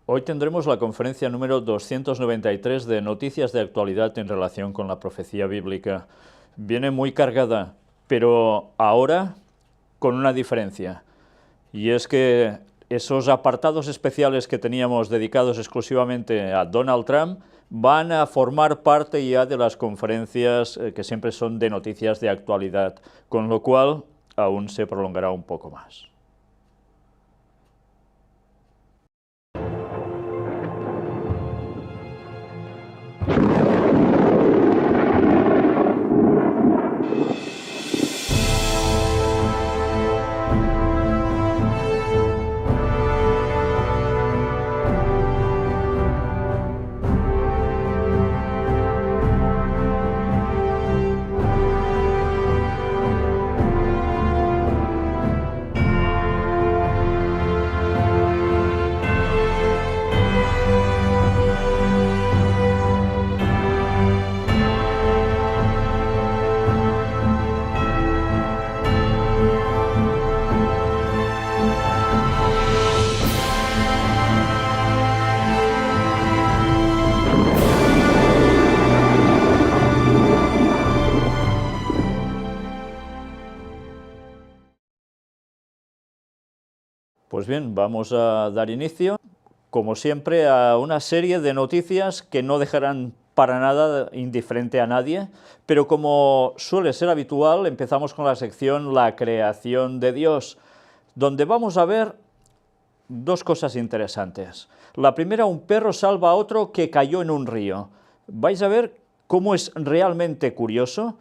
Hoy tendremos la conferencia número 293 de Noticias de Actualidad en relación con la profecía bíblica. Viene muy cargada, pero ahora con una diferencia, y es que esos apartados especiales que teníamos dedicados exclusivamente a Donald Trump van a formar parte ya de las conferencias que siempre son de noticias de actualidad, con lo cual aún se prolongará un poco más. Pues bien, vamos a dar inicio, como siempre, a una serie de noticias que no dejarán para nada indiferente a nadie, pero como suele ser habitual, empezamos con la sección La creación de Dios, donde vamos a ver dos cosas interesantes. La primera, un perro salva a otro que cayó en un río. Vais a ver cómo es realmente curioso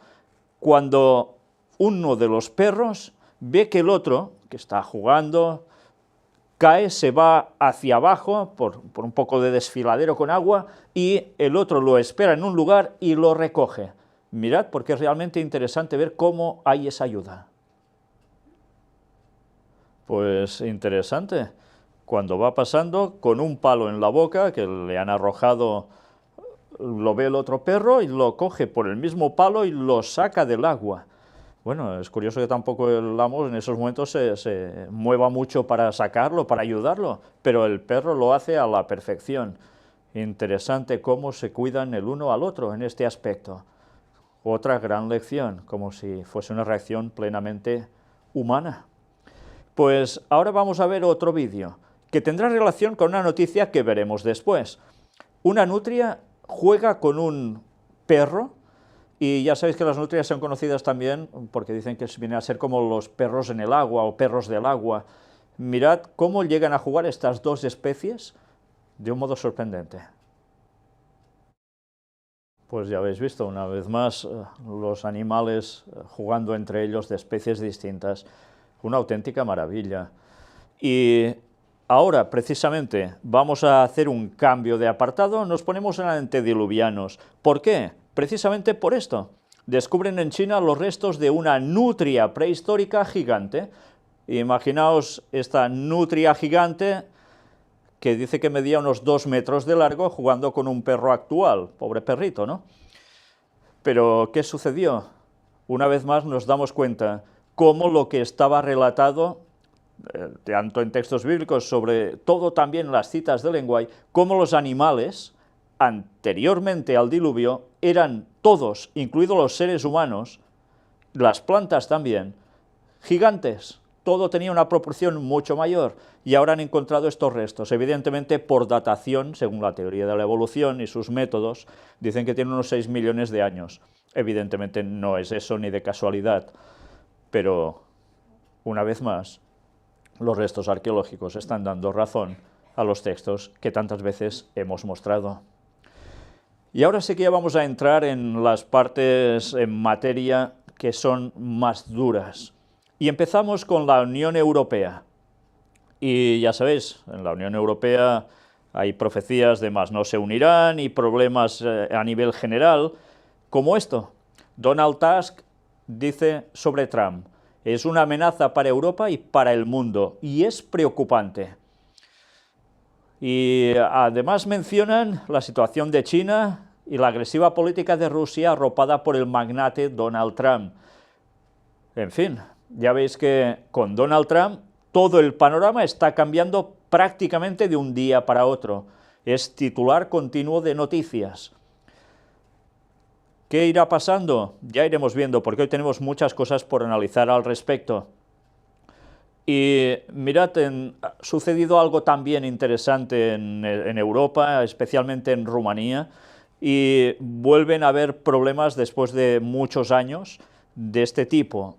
cuando uno de los perros ve que el otro, que está jugando, cae, se va hacia abajo por un poco de desfiladero con agua y el otro lo espera en un lugar y lo recoge. Mirad, porque es realmente interesante ver cómo hay esa ayuda. Pues interesante, cuando va pasando con un palo en la boca que le han arrojado, lo ve el otro perro y lo coge por el mismo palo y lo saca del agua. Bueno, es curioso que tampoco el amo en esos momentos se mueva mucho para sacarlo, para ayudarlo, pero el perro lo hace a la perfección. Interesante cómo se cuidan el uno al otro en este aspecto. Otra gran lección, como si fuese una reacción plenamente humana. Pues ahora vamos a ver otro vídeo, que tendrá relación con una noticia que veremos después. Una nutria juega con un perro, y ya sabéis que las nutrias son conocidas también porque dicen que vienen a ser como los perros en el agua o perros del agua. Mirad cómo llegan a jugar estas dos especies de un modo sorprendente. Pues ya habéis visto una vez más los animales jugando entre ellos de especies distintas. Una auténtica maravilla. Y ahora, precisamente, vamos a hacer un cambio de apartado, nos ponemos en antediluvianos. ¿Por qué? Precisamente por esto. Descubren en China los restos de una nutria prehistórica gigante. Imaginaos esta nutria gigante que dice que medía unos 2 metros de largo jugando con un perro actual. Pobre perrito, ¿no? Pero, ¿qué sucedió? Una vez más nos damos cuenta cómo lo que estaba relatado tanto en textos bíblicos, sobre todo también en las citas de Lenguay, cómo los animales, anteriormente al diluvio, eran todos, incluidos los seres humanos, las plantas también, gigantes. Todo tenía una proporción mucho mayor, y ahora han encontrado estos restos, evidentemente por datación, según la teoría de la evolución y sus métodos, dicen que tienen unos 6 millones de años. Evidentemente no es eso ni de casualidad, pero una vez más, los restos arqueológicos están dando razón a los textos que tantas veces hemos mostrado. Y ahora sí que ya vamos a entrar en las partes en materia que son más duras. Y empezamos con la Unión Europea. Y ya sabéis, en la Unión Europea hay profecías de más no se unirán y problemas a nivel general, como esto. Donald Tusk dice sobre Trump: es una amenaza para Europa y para el mundo, y es preocupante. Y además mencionan la situación de China y la agresiva política de Rusia arropada por el magnate Donald Trump. En fin, ya veis que con Donald Trump todo el panorama está cambiando prácticamente de un día para otro. Es titular continuo de noticias. ¿Qué irá pasando? Ya iremos viendo, porque hoy tenemos muchas cosas por analizar al respecto. Y mirad, ha sucedido algo también interesante en Europa, especialmente en Rumanía, y vuelven a haber problemas después de muchos años de este tipo.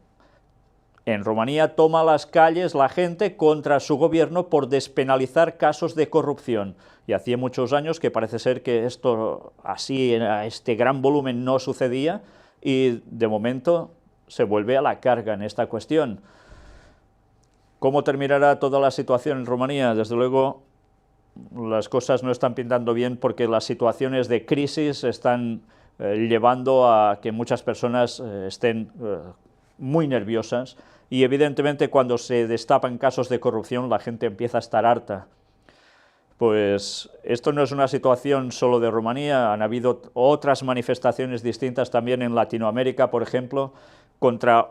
En Rumanía toma las calles la gente contra su gobierno por despenalizar casos de corrupción. Y hacía muchos años que parece ser que esto así, a este gran volumen, no sucedía, y de momento se vuelve a la carga en esta cuestión. ¿Cómo terminará toda la situación en Rumanía? Desde luego, las cosas no están pintando bien porque las situaciones de crisis están llevando a que muchas personas estén muy nerviosas, y evidentemente cuando se destapan casos de corrupción la gente empieza a estar harta. Pues esto no es una situación solo de Rumanía, han habido otras manifestaciones distintas también en Latinoamérica, por ejemplo, contra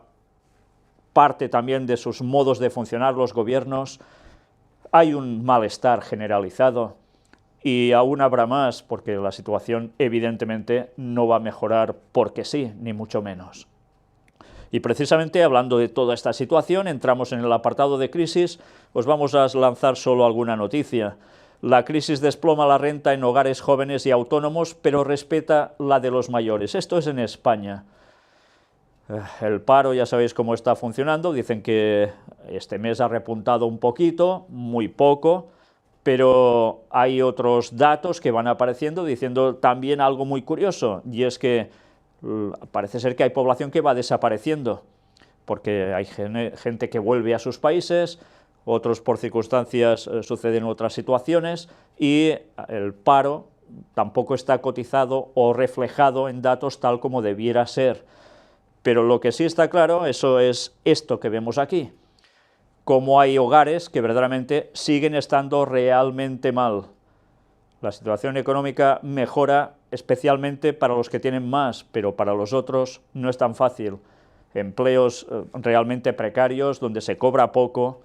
parte también de sus modos de funcionar los gobiernos. Hay un malestar generalizado y aún habrá más, porque la situación evidentemente no va a mejorar porque sí, ni mucho menos. Y precisamente hablando de toda esta situación, entramos en el apartado de crisis. Os vamos a lanzar solo alguna noticia. La crisis desploma la renta en hogares jóvenes y autónomos, pero respeta la de los mayores. Esto es en España. El paro ya sabéis cómo está funcionando, dicen que este mes ha repuntado un poquito, muy poco, pero hay otros datos que van apareciendo diciendo también algo muy curioso, y es que parece ser que hay población que va desapareciendo, porque hay gente que vuelve a sus países, otros por circunstancias suceden otras situaciones, y el paro tampoco está cotizado o reflejado en datos tal como debiera ser. Pero lo que sí está claro, eso es esto que vemos aquí, cómo hay hogares que verdaderamente siguen estando realmente mal. La situación económica mejora especialmente para los que tienen más, pero para los otros no es tan fácil. Empleos realmente precarios, donde se cobra poco,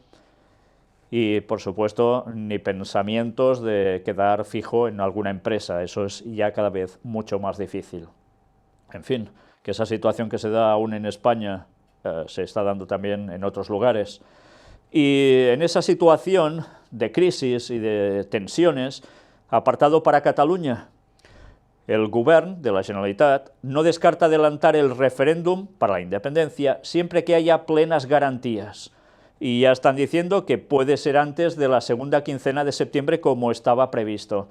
y por supuesto ni pensamientos de quedar fijo en alguna empresa, eso es ya cada vez mucho más difícil. En fin, que esa situación que se da aún en España se está dando también en otros lugares. Y en esa situación de crisis y de tensiones, apartado para Cataluña, el govern de la Generalitat no descarta adelantar el referéndum para la independencia siempre que haya plenas garantías. Y ya están diciendo que puede ser antes de la segunda quincena de septiembre como estaba previsto.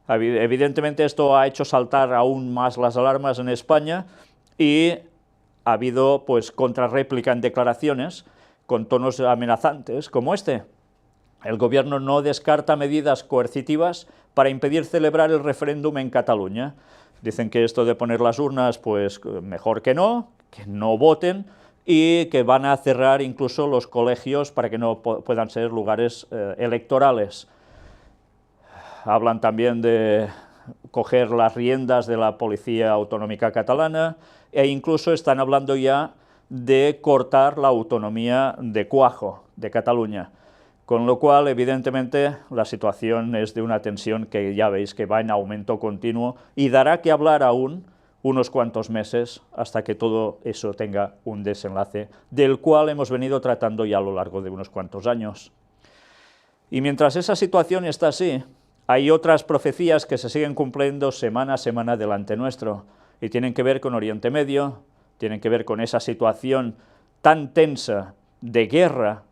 Evidentemente esto ha hecho saltar aún más las alarmas en España, y ha habido pues contrarréplica en declaraciones con tonos amenazantes como este. El gobierno no descarta medidas coercitivas para impedir celebrar el referéndum en Cataluña. Dicen que esto de poner las urnas, pues mejor que no voten, y que van a cerrar incluso los colegios para que no puedan ser lugares electorales. Hablan también de coger las riendas de la Policía Autonómica Catalana, e incluso están hablando ya de cortar la autonomía de cuajo de Cataluña, con lo cual evidentemente la situación es de una tensión que ya veis que va en aumento continuo y dará que hablar aún unos cuantos meses hasta que todo eso tenga un desenlace, del cual hemos venido tratando ya a lo largo de unos cuantos años. Y mientras esa situación está así, hay otras profecías que se siguen cumpliendo semana a semana delante nuestro, y tienen que ver con Oriente Medio, tienen que ver con esa situación tan tensa de guerra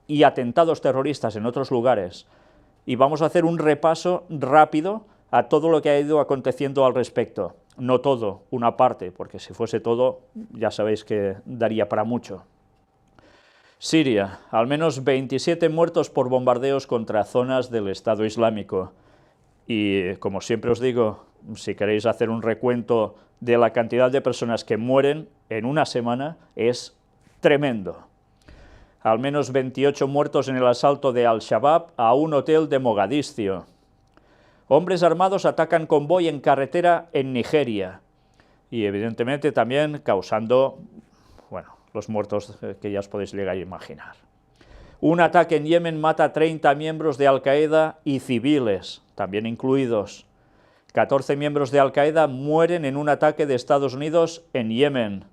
y atentados terroristas en otros lugares, y vamos a hacer un repaso rápido a todo lo que ha ido aconteciendo al respecto. No todo, una parte, porque si fuese todo, ya sabéis que daría para mucho. Siria, al menos 27 muertos por bombardeos contra zonas del Estado Islámico. Y como siempre os digo, si queréis hacer un recuento de la cantidad de personas que mueren en una semana, es tremendo. Al menos 28 muertos en el asalto de Al-Shabaab a un hotel de Mogadiscio. Hombres armados atacan convoy en carretera en Nigeria. Y evidentemente también causando, bueno, los muertos que ya os podéis llegar a imaginar. Un ataque en Yemen mata a 30 miembros de Al-Qaeda y civiles, también incluidos. 14 miembros de Al-Qaeda mueren en un ataque de Estados Unidos en Yemen.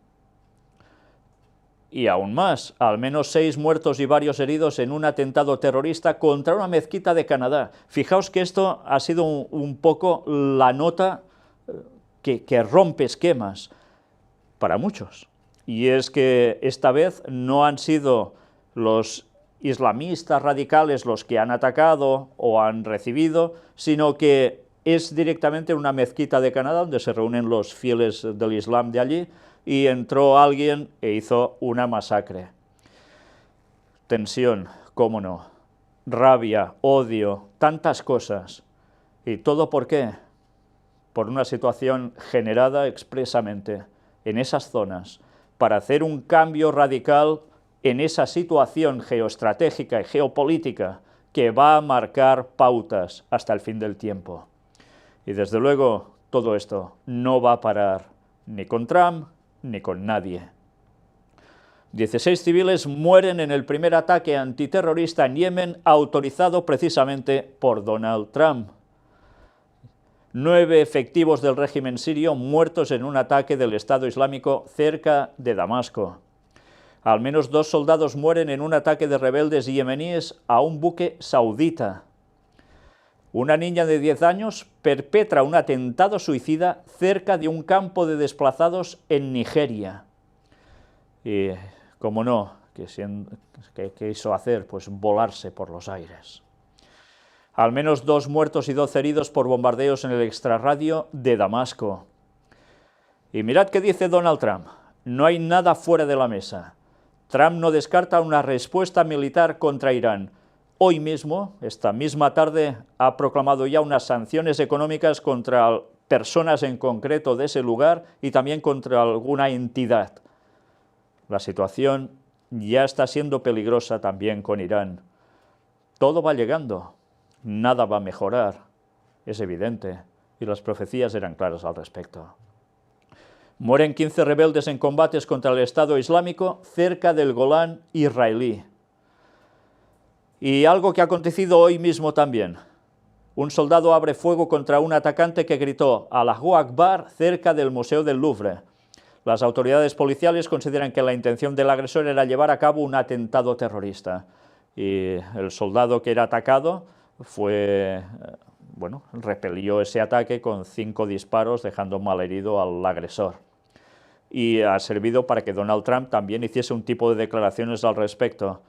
Y aún más, al menos 6 muertos y varios heridos en un atentado terrorista contra una mezquita de Canadá. Fijaos que esto ha sido un poco la nota que rompe esquemas para muchos. Y es que esta vez no han sido los islamistas radicales los que han atacado o han recibido, sino que es directamente una mezquita de Canadá donde se reúnen los fieles del Islam de allí, y entró alguien e hizo una masacre. Tensión, cómo no, rabia, odio, tantas cosas. ¿Y todo por qué? Por una situación generada expresamente en esas zonas, para hacer un cambio radical en esa situación geoestratégica y geopolítica que va a marcar pautas hasta el fin del tiempo. Y desde luego todo esto no va a parar ni con Trump ni con nadie. 16 civiles mueren en el primer ataque antiterrorista en Yemen autorizado precisamente por Donald Trump. 9 efectivos del régimen sirio muertos en un ataque del Estado Islámico cerca de Damasco. Al menos 2 soldados mueren en un ataque de rebeldes yemeníes a un buque saudita. Una niña de 10 años perpetra un atentado suicida cerca de un campo de desplazados en Nigeria. Y, como no, ¿qué quiso hacer? Pues volarse por los aires. Al menos 2 muertos y 12 heridos por bombardeos en el extrarradio de Damasco. Y mirad qué dice Donald Trump. No hay nada fuera de la mesa. Trump no descarta una respuesta militar contra Irán. Hoy mismo, esta misma tarde, ha proclamado ya unas sanciones económicas contra personas en concreto de ese lugar y también contra alguna entidad. La situación ya está siendo peligrosa también con Irán. Todo va llegando, nada va a mejorar, es evidente, y las profecías eran claras al respecto. Mueren 15 rebeldes en combates contra el Estado Islámico cerca del Golán israelí. Y algo que ha acontecido hoy mismo también. Un soldado abre fuego contra un atacante que gritó Allahu Akbar cerca del Museo del Louvre. Las autoridades policiales consideran que la intención del agresor era llevar a cabo un atentado terrorista. Y el soldado que era atacado repelió ese ataque con 5 disparos, dejando malherido al agresor. Y ha servido para que Donald Trump también hiciese un tipo de declaraciones al respecto,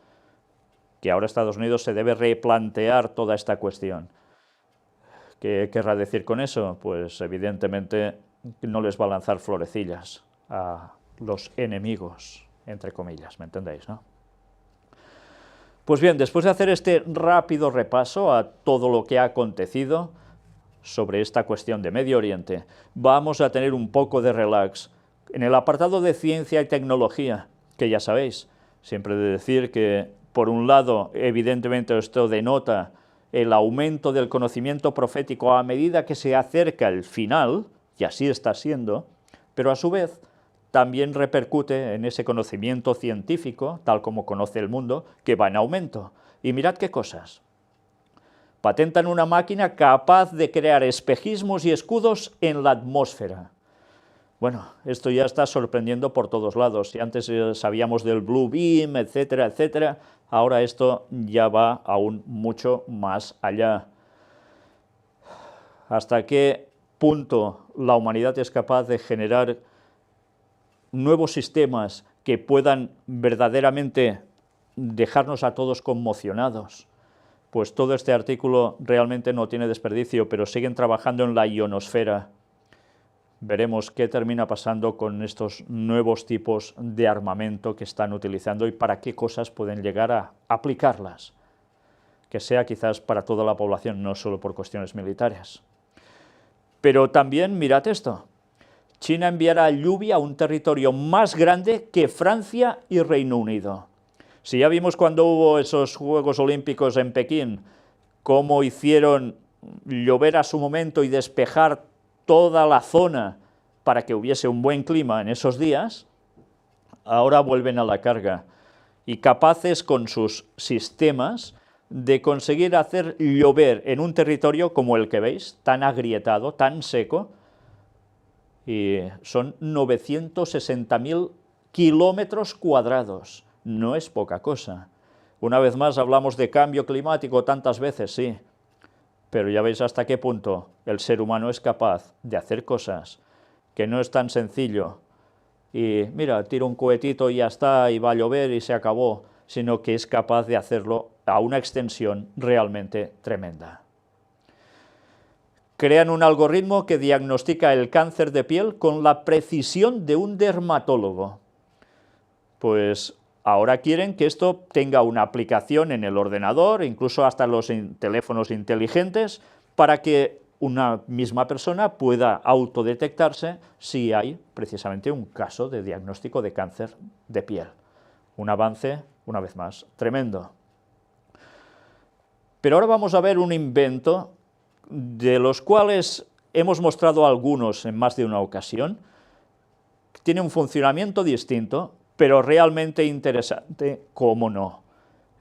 que ahora Estados Unidos se debe replantear toda esta cuestión. ¿Qué querrá decir con eso? Pues evidentemente no les va a lanzar florecillas a los enemigos, entre comillas, ¿me entendéis, no? Pues bien, después de hacer este rápido repaso a todo lo que ha acontecido sobre esta cuestión de Medio Oriente, vamos a tener un poco de relax en el apartado de ciencia y tecnología, que ya sabéis, siempre he de decir que, por un lado, evidentemente esto denota el aumento del conocimiento profético a medida que se acerca el final, y así está siendo, pero a su vez también repercute en ese conocimiento científico, tal como conoce el mundo, que va en aumento. Y mirad qué cosas. Patentan una máquina capaz de crear espejismos y escudos en la atmósfera. Bueno, esto ya está sorprendiendo por todos lados. Si antes sabíamos del Blue Beam, etcétera, etcétera, ahora esto ya va aún mucho más allá. ¿Hasta qué punto la humanidad es capaz de generar nuevos sistemas que puedan verdaderamente dejarnos a todos conmocionados? Pues todo este artículo realmente no tiene desperdicio, pero siguen trabajando en la ionosfera. Veremos qué termina pasando con estos nuevos tipos de armamento que están utilizando y para qué cosas pueden llegar a aplicarlas. Que sea quizás para toda la población, no solo por cuestiones militares. Pero también mirad esto. China enviará lluvia a un territorio más grande que Francia y Reino Unido. Si ya vimos cuando hubo esos Juegos Olímpicos en Pekín, cómo hicieron llover a su momento y despejar toda la zona para que hubiese un buen clima en esos días, ahora vuelven a la carga. y capaces con sus sistemas de conseguir hacer llover en un territorio como el que veis, tan agrietado, tan seco, y son 960.000 kilómetros cuadrados, no es poca cosa. Una vez más hablamos de cambio climático tantas veces, sí, pero ya veis hasta qué punto el ser humano es capaz de hacer cosas que no es tan sencillo y mira, tiro un cohetito y ya está, y va a llover y se acabó, sino que es capaz de hacerlo a una extensión realmente tremenda. Crean un algoritmo que diagnostica el cáncer de piel con la precisión de un dermatólogo. Pues ahora quieren que esto tenga una aplicación en el ordenador, incluso hasta los teléfonos inteligentes, para que una misma persona pueda autodetectarse si hay precisamente un caso de diagnóstico de cáncer de piel. Un avance, una vez más, tremendo. Pero ahora vamos a ver un invento de los cuales hemos mostrado algunos en más de una ocasión. Tiene un funcionamiento distinto, pero realmente interesante, cómo no.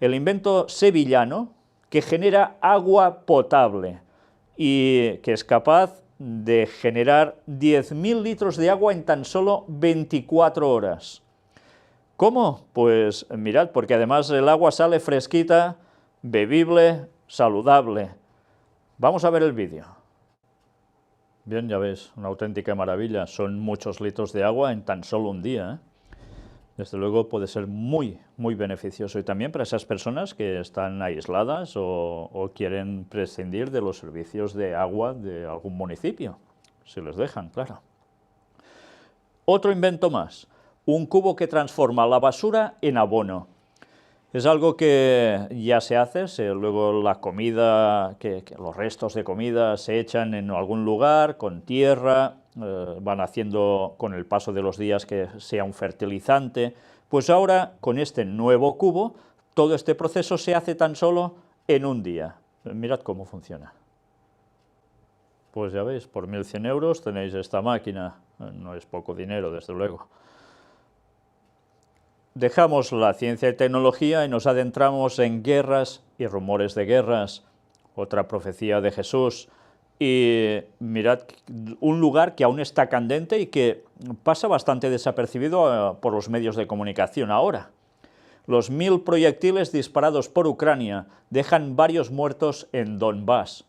El invento sevillano que genera agua potable y que es capaz de generar 10.000 litros de agua en tan solo 24 horas. ¿Cómo? Pues mirad, porque además el agua sale fresquita, bebible, saludable. Vamos a ver el vídeo. Bien, ya ves, una auténtica maravilla. Son muchos litros de agua en tan solo un día, ¿eh? Desde luego puede ser muy, muy beneficioso, y también para esas personas que están aisladas o quieren prescindir de los servicios de agua de algún municipio, si les dejan, claro. Otro invento más, un cubo que transforma la basura en abono. Es algo que ya se hace, luego la comida, que los restos de comida se echan en algún lugar con tierra, van haciendo con el paso de los días que sea un fertilizante. Pues ahora, con este nuevo cubo, todo este proceso se hace tan solo en un día. Mirad cómo funciona. Pues ya veis, por 1.100 euros tenéis esta máquina, no es poco dinero, desde luego. Dejamos la ciencia y tecnología y nos adentramos en guerras y rumores de guerras, otra profecía de Jesús, y mirad, un lugar que aún está candente y que pasa bastante desapercibido por los medios de comunicación ahora. Los 1.000 proyectiles disparados por Ucrania dejan varios muertos en Donbass.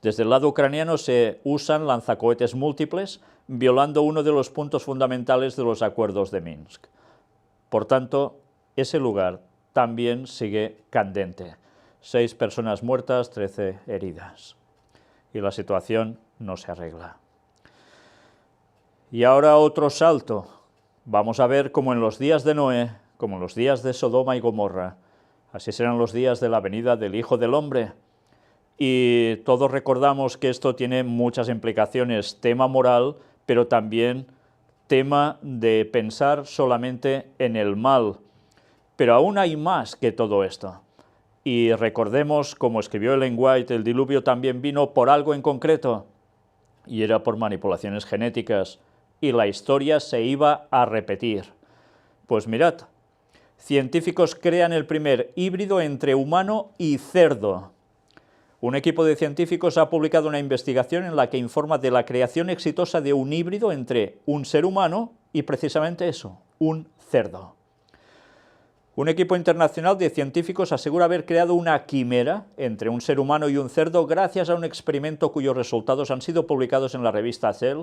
Desde el lado ucraniano se usan lanzacohetes múltiples, violando uno de los puntos fundamentales de los acuerdos de Minsk. Por tanto, ese lugar también sigue candente. 6 personas muertas, 13 heridas. Y la situación no se arregla. Y ahora otro salto. Vamos a ver cómo en los días de Noé, como en los días de Sodoma y Gomorra, así serán los días de la venida del Hijo del Hombre. Y todos recordamos que esto tiene muchas implicaciones, tema moral, pero también tema de pensar solamente en el mal. Pero aún hay más que todo esto. Y recordemos, como escribió Ellen White, el diluvio también vino por algo en concreto, y era por manipulaciones genéticas, y la historia se iba a repetir. Pues mirad, científicos crean el primer híbrido entre humano y cerdo. Un equipo de científicos ha publicado una investigación en la que informa de la creación exitosa de un híbrido entre un ser humano y precisamente eso, un cerdo. Un equipo internacional de científicos asegura haber creado una quimera entre un ser humano y un cerdo gracias a un experimento cuyos resultados han sido publicados en la revista Cell.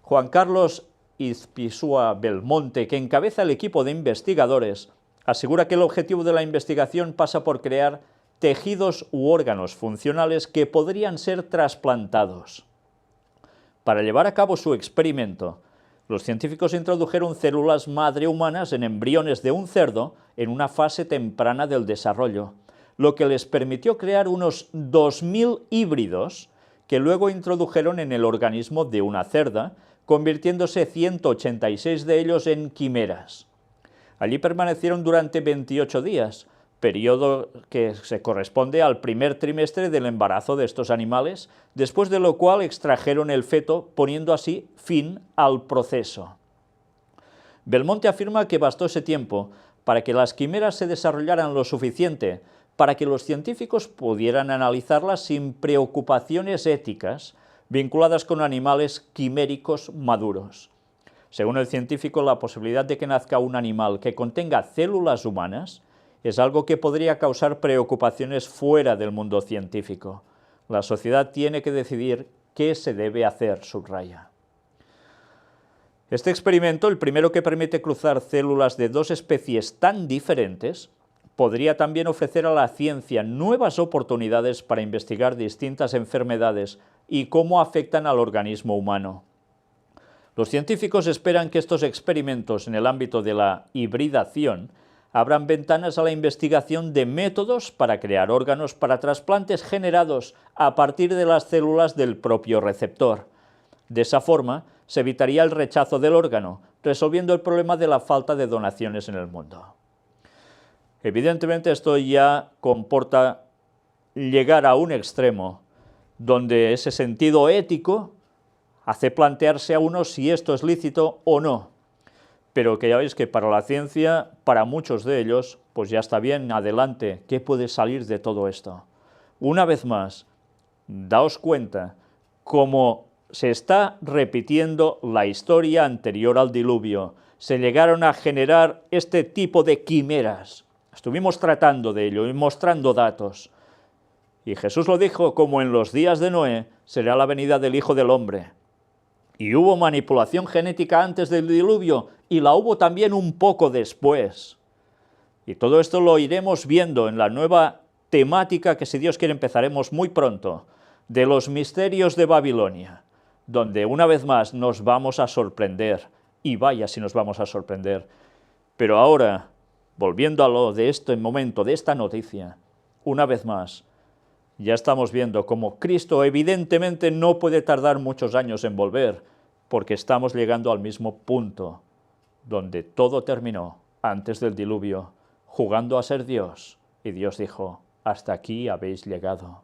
Juan Carlos Izpisua Belmonte, que encabeza el equipo de investigadores, asegura que el objetivo de la investigación pasa por crear tejidos u órganos funcionales que podrían ser trasplantados. Para llevar a cabo su experimento, los científicos introdujeron células madre humanas en embriones de un cerdo en una fase temprana del desarrollo, lo que les permitió crear unos 2.000 híbridos que luego introdujeron en el organismo de una cerda, convirtiéndose 186 de ellos en quimeras. Allí permanecieron durante 28 días, periodo que se corresponde al primer trimestre del embarazo de estos animales, después de lo cual extrajeron el feto, poniendo así fin al proceso. Belmonte afirma que bastó ese tiempo para que las quimeras se desarrollaran lo suficiente para que los científicos pudieran analizarlas sin preocupaciones éticas vinculadas con animales quiméricos maduros. Según el científico, la posibilidad de que nazca un animal que contenga células humanas es algo que podría causar preocupaciones fuera del mundo científico. La sociedad tiene que decidir qué se debe hacer, subraya. Este experimento, el primero que permite cruzar células de dos especies tan diferentes, podría también ofrecer a la ciencia nuevas oportunidades para investigar distintas enfermedades y cómo afectan al organismo humano. Los científicos esperan que estos experimentos en el ámbito de la hibridación abran ventanas a la investigación de métodos para crear órganos para trasplantes generados a partir de las células del propio receptor. De esa forma, se evitaría el rechazo del órgano, resolviendo el problema de la falta de donaciones en el mundo. Evidentemente, esto ya comporta llegar a un extremo donde ese sentido ético hace plantearse a uno si esto es lícito o no, pero que ya veis que para la ciencia, para muchos de ellos, pues ya está bien, adelante, ¿qué puede salir de todo esto? Una vez más, daos cuenta cómo se está repitiendo la historia anterior al diluvio. Se llegaron a generar este tipo de quimeras. Estuvimos tratando de ello y mostrando datos. Y Jesús lo dijo, como en los días de Noé, será la venida del Hijo del Hombre. Y hubo manipulación genética antes del diluvio, y la hubo también un poco después. Y todo esto lo iremos viendo en la nueva temática que, si Dios quiere, empezaremos muy pronto, de los misterios de Babilonia, donde una vez más nos vamos a sorprender, y vaya si nos vamos a sorprender. Pero ahora, volviendo a lo de este momento, de esta noticia, una vez más, ya estamos viendo cómo Cristo evidentemente no puede tardar muchos años en volver, porque estamos llegando al mismo punto, donde todo terminó antes del diluvio, jugando a ser Dios, y Dios dijo, hasta aquí habéis llegado.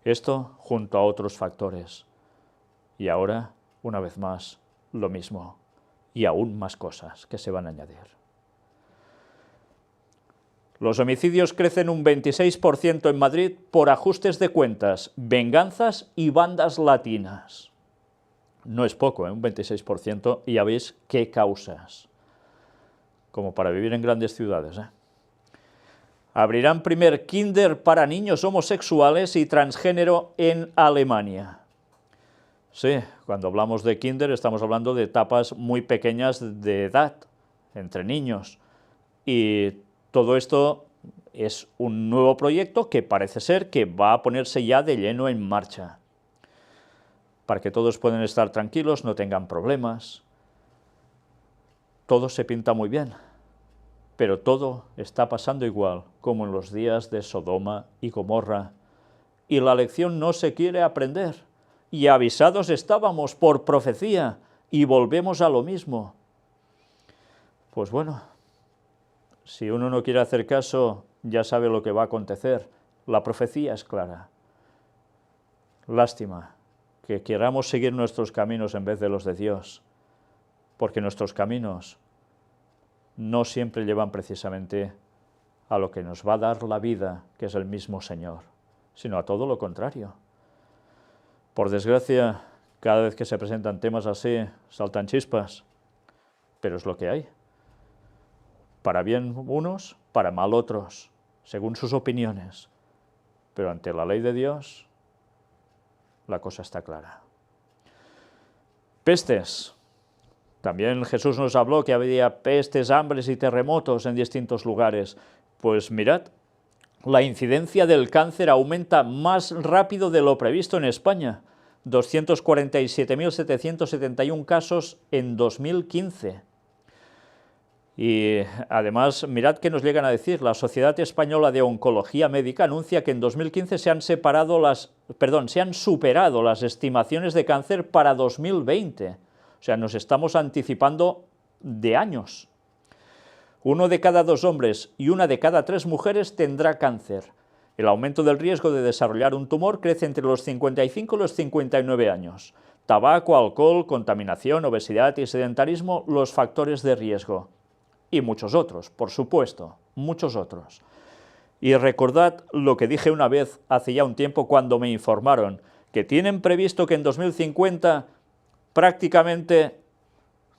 Esto junto a otros factores. Y ahora, una vez más, lo mismo, y aún más cosas que se van a añadir. Los homicidios crecen un 26% en Madrid por ajustes de cuentas, venganzas y bandas latinas. No es poco, un 26%, y ya veis qué causas. Como para vivir en grandes ciudades, Abrirán primer kinder para niños homosexuales y transgénero en Alemania. Sí, cuando hablamos de kinder estamos hablando de etapas muy pequeñas de edad, entre niños. Y todo esto es un nuevo proyecto que parece ser que va a ponerse ya de lleno en marcha, para que todos puedan estar tranquilos, no tengan problemas. Todo se pinta muy bien, pero todo está pasando igual como en los días de Sodoma y Gomorra, y la lección no se quiere aprender, y avisados estábamos por profecía, y volvemos a lo mismo. Pues bueno, si uno no quiere hacer caso, ya sabe lo que va a acontecer. La profecía es clara. Lástima que queramos seguir nuestros caminos en vez de los de Dios, porque nuestros caminos no siempre llevan precisamente a lo que nos va a dar la vida, que es el mismo Señor, sino a todo lo contrario. Por desgracia, cada vez que se presentan temas así, saltan chispas, pero es lo que hay. Para bien unos, para mal otros, según sus opiniones. Pero ante la ley de Dios, la cosa está clara. Pestes. También Jesús nos habló que había pestes, hambres y terremotos en distintos lugares. Pues mirad, la incidencia del cáncer aumenta más rápido de lo previsto en España. 247.771 casos en 2015. Y además, mirad qué nos llegan a decir. La Sociedad Española de Oncología Médica anuncia que en 2015 se han superado las estimaciones de cáncer para 2020. O sea, nos estamos anticipando de años. 1 de cada 2 hombres y 1 de cada 3 mujeres tendrá cáncer. El aumento del riesgo de desarrollar un tumor crece entre los 55 y los 59 años. Tabaco, alcohol, contaminación, obesidad y sedentarismo, los factores de riesgo. y muchos otros, por supuesto, muchos otros. Y recordad lo que dije una vez hace ya un tiempo cuando me informaron que tienen previsto que en 2050 prácticamente,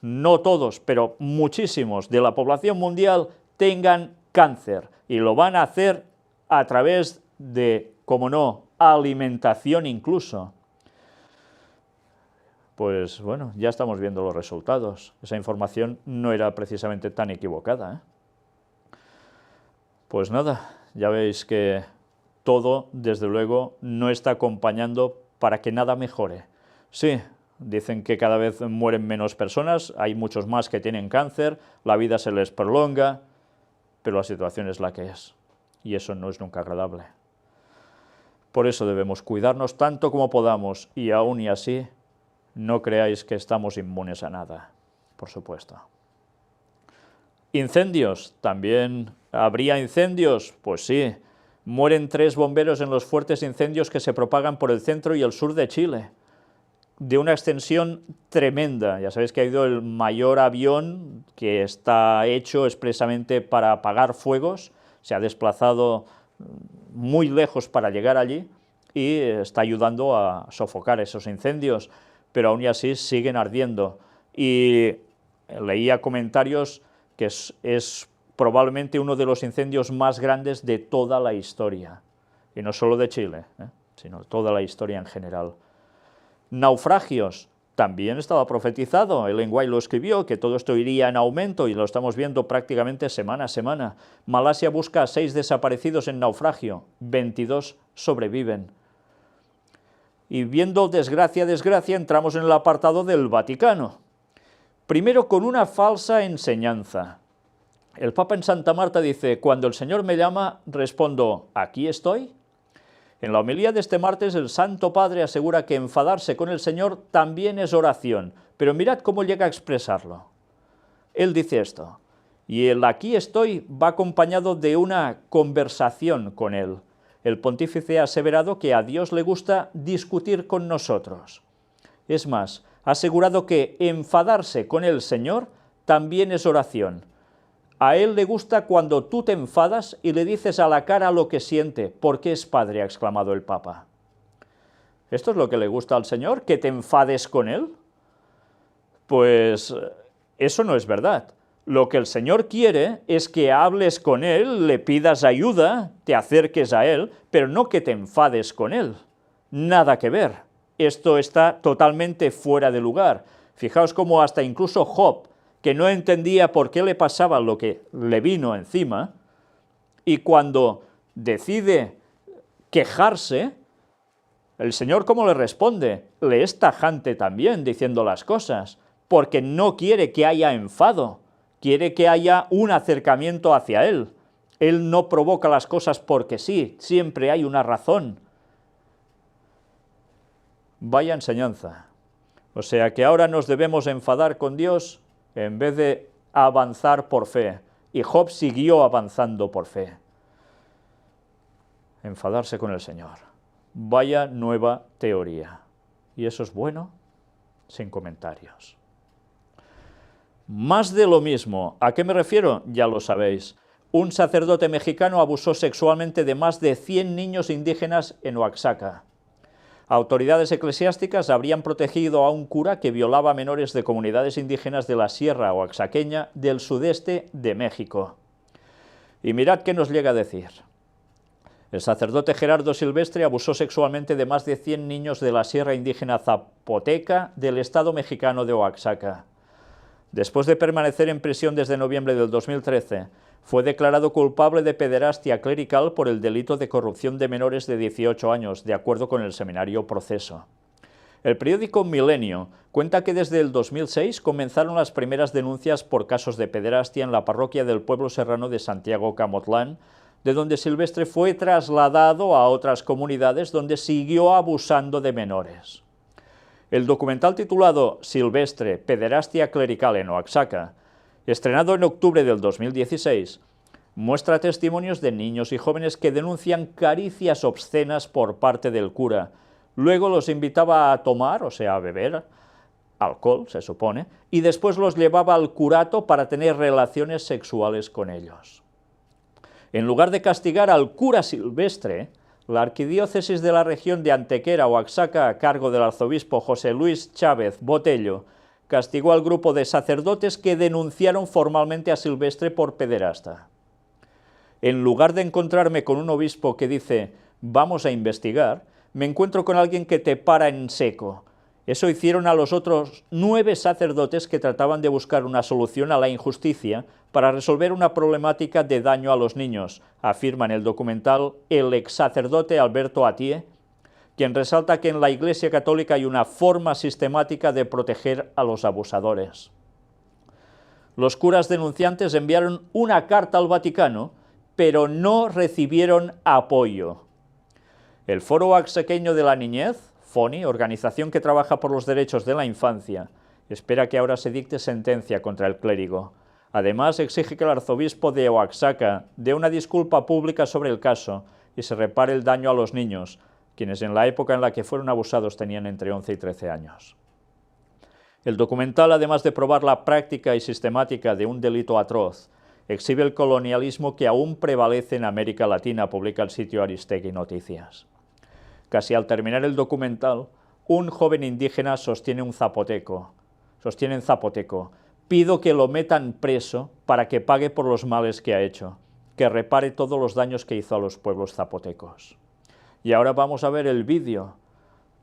no todos, pero muchísimos de la población mundial tengan cáncer, y lo van a hacer a través de, como no, alimentación incluso. Pues bueno, ya estamos viendo los resultados. Esa información no era precisamente tan equivocada, ¿eh? Pues nada, ya veis que todo, desde luego, no está acompañando para que nada mejore. Sí, dicen que cada vez mueren menos personas, hay muchos más que tienen cáncer, la vida se les prolonga, pero la situación es la que es, y eso no es nunca agradable. Por eso debemos cuidarnos tanto como podamos, y aún y así, no creáis que estamos inmunes a nada, por supuesto. Incendios, también habría incendios, pues sí, mueren 3 bomberos en los fuertes incendios que se propagan por el centro y el sur de Chile, de una extensión tremenda. Ya sabéis que ha ido el mayor avión que está hecho expresamente para apagar fuegos, se ha desplazado muy lejos para llegar allí y está ayudando a sofocar esos incendios, pero aún y así siguen ardiendo. Y leía comentarios que es probablemente uno de los incendios más grandes de toda la historia, y no solo de Chile, sino toda la historia en general. Naufragios, también estaba profetizado, Ellen White lo escribió, que todo esto iría en aumento, y lo estamos viendo prácticamente semana a semana. Malasia busca a 6 desaparecidos en naufragio, 22 sobreviven. Y viendo desgracia, desgracia, entramos en el apartado del Vaticano. Primero con una falsa enseñanza. El Papa en Santa Marta dice: cuando el Señor me llama, respondo, aquí estoy. En la homilía de este martes, el Santo Padre asegura que enfadarse con el Señor también es oración, pero mirad cómo llega a expresarlo. Él dice esto, y el aquí estoy va acompañado de una conversación con Él. El pontífice ha aseverado que a Dios le gusta discutir con nosotros. Es más, ha asegurado que enfadarse con el Señor también es oración. A Él le gusta cuando tú te enfadas y le dices a la cara lo que siente, porque es Padre, ha exclamado el Papa. ¿Esto es lo que le gusta al Señor, que te enfades con Él? Pues eso no es verdad. Lo que el Señor quiere es que hables con Él, le pidas ayuda, te acerques a Él, pero no que te enfades con Él. Nada que ver. Esto está totalmente fuera de lugar. Fijaos cómo hasta incluso Job, que no entendía por qué le pasaba lo que le vino encima, y cuando decide quejarse, el Señor, ¿cómo le responde? Le es tajante también diciendo las cosas, porque no quiere que haya enfado, quiere que haya un acercamiento hacia Él. Él no provoca las cosas porque sí, siempre hay una razón. Vaya enseñanza. O sea que ahora nos debemos enfadar con Dios en vez de avanzar por fe. Y Job siguió avanzando por fe. Enfadarse con el Señor. Vaya nueva teoría. ¿Y eso es bueno? Sin comentarios. Más de lo mismo. ¿A qué me refiero? Ya lo sabéis. Un sacerdote mexicano abusó sexualmente de más de 100 niños indígenas en Oaxaca. Autoridades eclesiásticas habrían protegido a un cura que violaba a menores de comunidades indígenas de la sierra oaxaqueña del sudeste de México. Y mirad qué nos llega a decir. El sacerdote Gerardo Silvestre abusó sexualmente de más de 100 niños de la sierra indígena zapoteca del estado mexicano de Oaxaca. Después de permanecer en prisión desde noviembre del 2013, fue declarado culpable de pederastia clerical por el delito de corrupción de menores de 18 años, de acuerdo con el semanario Proceso. El periódico Milenio cuenta que desde el 2006 comenzaron las primeras denuncias por casos de pederastia en la parroquia del pueblo serrano de Santiago Camotlán, de donde Silvestre fue trasladado a otras comunidades donde siguió abusando de menores. El documental titulado Silvestre, pederastia clerical en Oaxaca, estrenado en octubre del 2016, muestra testimonios de niños y jóvenes que denuncian caricias obscenas por parte del cura. Luego los invitaba a tomar, o sea, a beber, alcohol, se supone, y después los llevaba al curato para tener relaciones sexuales con ellos. En lugar de castigar al cura Silvestre, la arquidiócesis de la región de Antequera, Oaxaca, a cargo del arzobispo José Luis Chávez Botello, castigó al grupo de sacerdotes que denunciaron formalmente a Silvestre por pederasta. En lugar de encontrarme con un obispo que dice, vamos a investigar, me encuentro con alguien que te para en seco. Eso hicieron a los otros 9 sacerdotes que trataban de buscar una solución a la injusticia para resolver una problemática de daño a los niños, afirma en el documental el ex sacerdote Alberto Atié, quien resalta que en la Iglesia Católica hay una forma sistemática de proteger a los abusadores. Los curas denunciantes enviaron una carta al Vaticano, pero no recibieron apoyo. El Foro Oaxaqueño de la Niñez, FONI, organización que trabaja por los derechos de la infancia, espera que ahora se dicte sentencia contra el clérigo. Además, exige que el arzobispo de Oaxaca dé una disculpa pública sobre el caso y se repare el daño a los niños, quienes en la época en la que fueron abusados tenían entre 11 y 13 años. El documental, además de probar la práctica y sistemática de un delito atroz, exhibe el colonialismo que aún prevalece en América Latina, publica el sitio Aristegui Noticias. Casi al terminar el documental, un joven indígena sostiene en zapoteco, pido que lo metan preso para que pague por los males que ha hecho, que repare todos los daños que hizo a los pueblos zapotecos. Y ahora vamos a ver el vídeo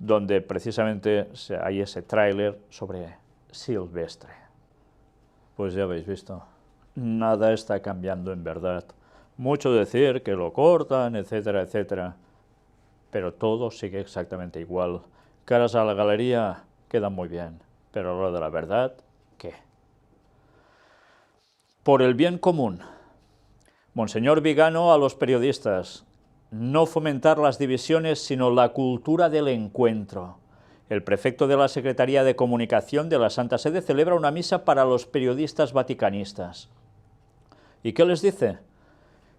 donde precisamente hay ese tráiler sobre Silvestre. Pues ya habéis visto, nada está cambiando en verdad. Mucho decir que lo cortan, etcétera, etcétera, pero todo sigue exactamente igual. Caras a la galería quedan muy bien, pero lo de la verdad, ¿qué? Por el bien común. Monseñor Vigano a los periodistas: no fomentar las divisiones, sino la cultura del encuentro. El prefecto de la Secretaría de Comunicación de la Santa Sede celebra una misa para los periodistas vaticanistas. ¿Y qué les dice?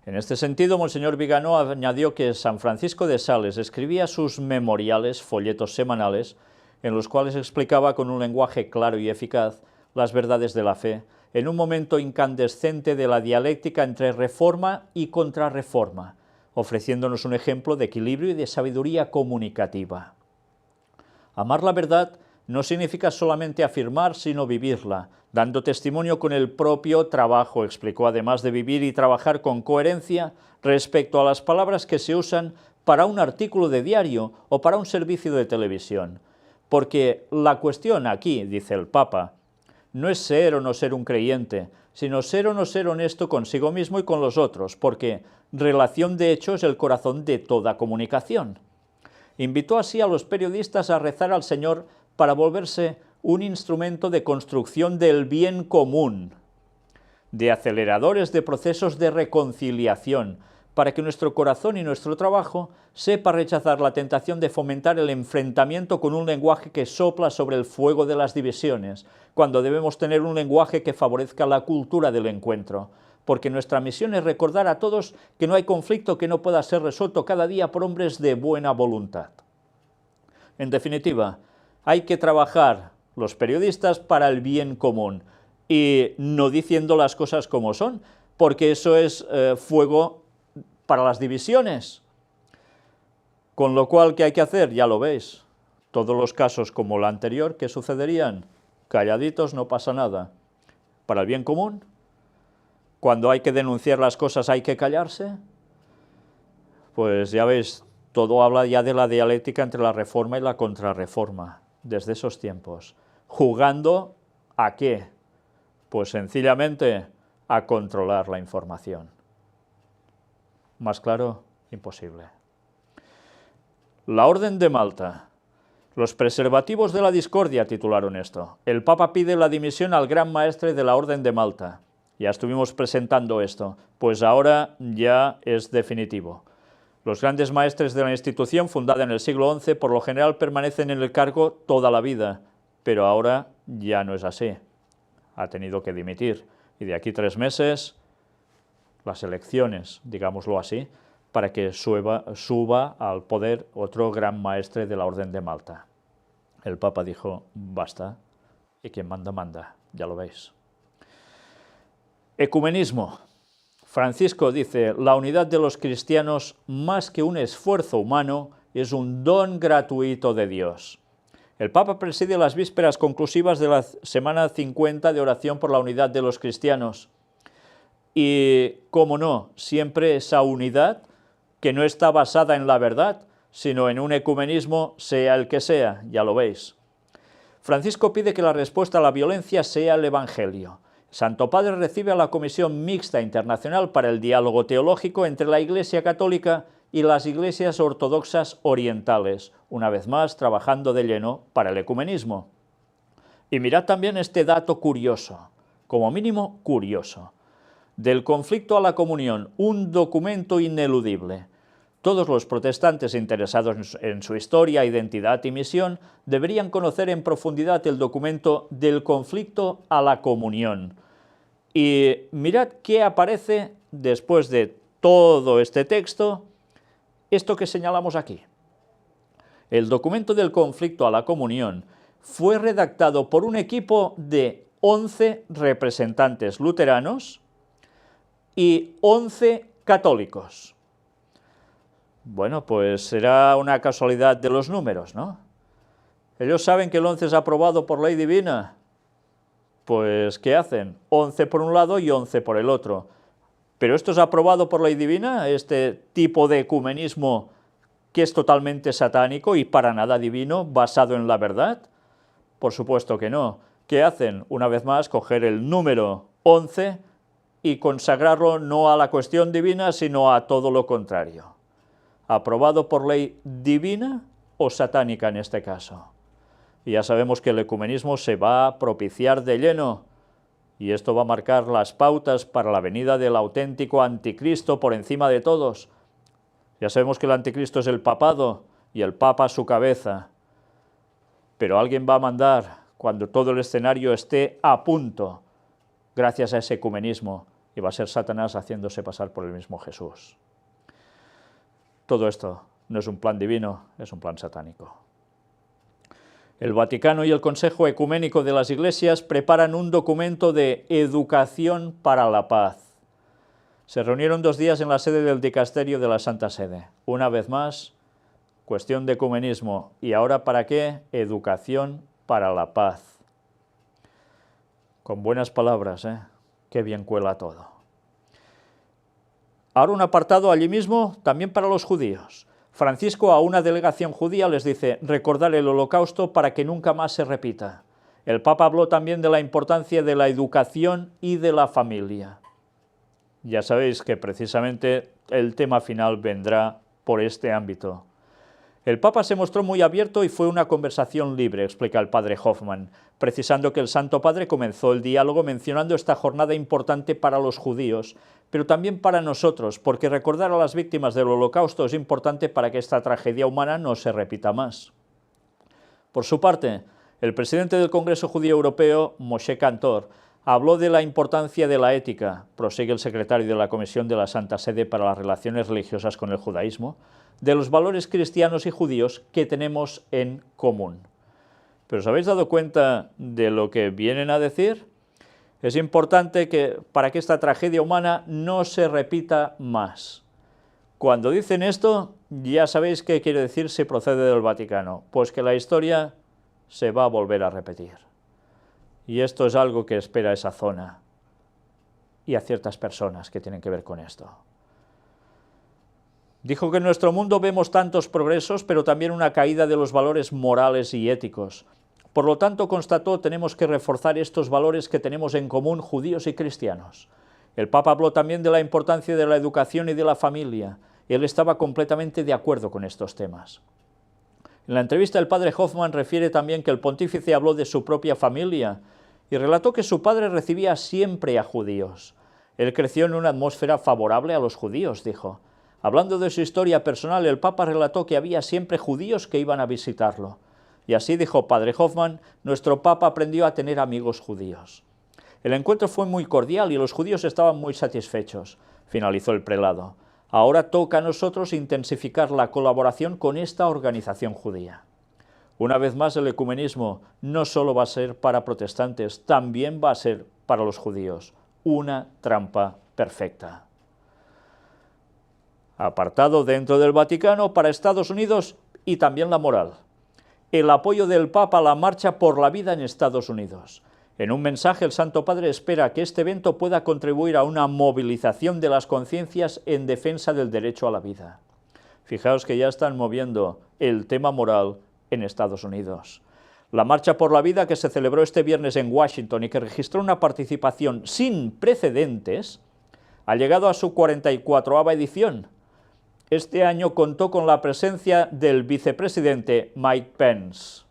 En este sentido, Monseñor Vigano añadió que San Francisco de Sales escribía sus memoriales, folletos semanales, en los cuales explicaba con un lenguaje claro y eficaz las verdades de la fe, en un momento incandescente de la dialéctica entre reforma y contrarreforma, ofreciéndonos un ejemplo de equilibrio y de sabiduría comunicativa. Amar la verdad no significa solamente afirmar, sino vivirla, dando testimonio con el propio trabajo, explicó, además de vivir y trabajar con coherencia respecto a las palabras que se usan para un artículo de diario o para un servicio de televisión. Porque la cuestión aquí, dice el Papa, no es ser o no ser un creyente, sino ser o no ser honesto consigo mismo y con los otros, porque relación de hecho es el corazón de toda comunicación. Invitó así a los periodistas a rezar al Señor para volverse un instrumento de construcción del bien común, de aceleradores de procesos de reconciliación, para que nuestro corazón y nuestro trabajo sepa rechazar la tentación de fomentar el enfrentamiento con un lenguaje que sopla sobre el fuego de las divisiones, cuando debemos tener un lenguaje que favorezca la cultura del encuentro, porque nuestra misión es recordar a todos que no hay conflicto que no pueda ser resuelto cada día por hombres de buena voluntad. En definitiva, hay que trabajar los periodistas para el bien común y no diciendo las cosas como son, porque eso es fuego para las divisiones. Con lo cual, ¿qué hay que hacer? Ya lo veis. Todos los casos como el anterior, ¿qué sucederían? Calladitos, no pasa nada. Para el bien común, cuando hay que denunciar las cosas hay que callarse. Pues ya veis, todo habla ya de la dialéctica entre la reforma y la contrarreforma, desde esos tiempos. ¿Jugando a qué? Pues sencillamente a controlar la información. Más claro, imposible. La Orden de Malta. Los preservativos de la discordia titularon esto. El Papa pide la dimisión al Gran Maestre de la Orden de Malta. Ya estuvimos presentando esto, pues ahora ya es definitivo. Los grandes maestres de la institución, fundada en el siglo XI, por lo general permanecen en el cargo toda la vida, pero ahora ya no es así. Ha tenido que dimitir, y de aquí 3 meses, las elecciones, digámoslo así, para que suba al poder otro gran maestre de la Orden de Malta. El Papa dijo, basta, Y quien manda, manda, ya lo veis. Ecumenismo. Francisco dice, la unidad de los cristianos, más que un esfuerzo humano, es un don gratuito de Dios. El Papa preside las vísperas conclusivas de la Semana 50 de oración por la unidad de los cristianos. Y, cómo no, siempre esa unidad que no está basada en la verdad, sino en un ecumenismo, sea el que sea, ya lo veis. Francisco pide que la respuesta a la violencia sea el Evangelio. Santo Padre recibe a la Comisión Mixta Internacional para el Diálogo Teológico entre la Iglesia Católica y las iglesias ortodoxas orientales, una vez más trabajando de lleno para el ecumenismo. Y mirad también este dato curioso, como mínimo curioso. Del conflicto a la comunión, un documento ineludible. Todos los protestantes interesados en su historia, identidad y misión deberían conocer en profundidad el documento Del conflicto a la comunión. Y mirad qué aparece después de todo este texto, esto que señalamos aquí. El documento Del conflicto a la comunión fue redactado por un equipo de 11 representantes luteranos y 11 católicos. Bueno, pues será una casualidad de los números, ¿no? Ellos saben que el 11 es aprobado por ley divina. Pues, ¿qué hacen? 11 por un lado y 11 por el otro. ¿Pero esto es aprobado por ley divina, este tipo de ecumenismo que es totalmente satánico y para nada divino, basado en la verdad? Por supuesto que no. ¿Qué hacen? Una vez más, coger el número 11 y consagrarlo no a la cuestión divina, sino a todo lo contrario. ¿Aprobado por ley divina o satánica en este caso? Y ya sabemos que el ecumenismo se va a propiciar de lleno, y esto va a marcar las pautas para la venida del auténtico anticristo por encima de todos. Ya sabemos que el anticristo es el papado, y el papa a su cabeza. Pero alguien va a mandar cuando todo el escenario esté a punto, gracias a ese ecumenismo, y va a ser Satanás haciéndose pasar por el mismo Jesús. Todo esto no es un plan divino, es un plan satánico. El Vaticano y el Consejo Ecuménico de las Iglesias preparan un documento de educación para la paz. Se reunieron 2 días en la sede del Dicasterio de la Santa Sede. Una vez más, cuestión de ecumenismo. ¿Y ahora para qué? Educación para la paz. Con buenas palabras, ¿eh? Qué bien cuela todo. Ahora un apartado allí mismo también para los judíos. Francisco a una delegación judía les dice, recordar el Holocausto para que nunca más se repita. El Papa habló también de la importancia de la educación y de la familia. Ya sabéis que precisamente el tema final vendrá por este ámbito. El Papa se mostró muy abierto y fue una conversación libre, explica el padre Hoffman, precisando que el Santo Padre comenzó el diálogo mencionando esta jornada importante para los judíos, pero también para nosotros, porque recordar a las víctimas del Holocausto es importante para que esta tragedia humana no se repita más. Por su parte, el presidente del Congreso Judío Europeo, Moshe Kantor, habló de la importancia de la ética, prosigue el secretario de la Comisión de la Santa Sede para las Relaciones Religiosas con el Judaísmo, de los valores cristianos y judíos que tenemos en común. ¿Pero os habéis dado cuenta de lo que vienen a decir? Es importante que para que esta tragedia humana no se repita más. Cuando dicen esto, ya sabéis qué quiere decir si procede del Vaticano, pues que la historia se va a volver a repetir. Y esto es algo que espera esa zona y a ciertas personas que tienen que ver con esto. Dijo que en nuestro mundo vemos tantos progresos, pero también una caída de los valores morales y éticos. Por lo tanto, constató, tenemos que reforzar estos valores que tenemos en común judíos y cristianos. El Papa habló también de la importancia de la educación y de la familia. Él estaba completamente de acuerdo con estos temas. En la entrevista el padre Hoffman refiere también que el pontífice habló de su propia familia y relató que su padre recibía siempre a judíos. Él creció en una atmósfera favorable a los judíos, dijo. Hablando de su historia personal, el Papa relató que había siempre judíos que iban a visitarlo. Y así, dijo padre Hoffman, nuestro Papa aprendió a tener amigos judíos. El encuentro fue muy cordial y los judíos estaban muy satisfechos, finalizó el prelado. Ahora toca a nosotros intensificar la colaboración con esta organización judía. Una vez más, el ecumenismo no solo va a ser para protestantes, también va a ser para los judíos. Una trampa perfecta. Apartado dentro del Vaticano para Estados Unidos y también la moral. El apoyo del Papa a la marcha por la vida en Estados Unidos. En un mensaje, el Santo Padre espera que este evento pueda contribuir a una movilización de las conciencias en defensa del derecho a la vida. Fijaos que ya están moviendo el tema moral en Estados Unidos. La Marcha por la Vida, que se celebró este viernes en Washington y que registró una participación sin precedentes, ha llegado a su 44ª edición. Este año contó con la presencia del vicepresidente Mike Pence.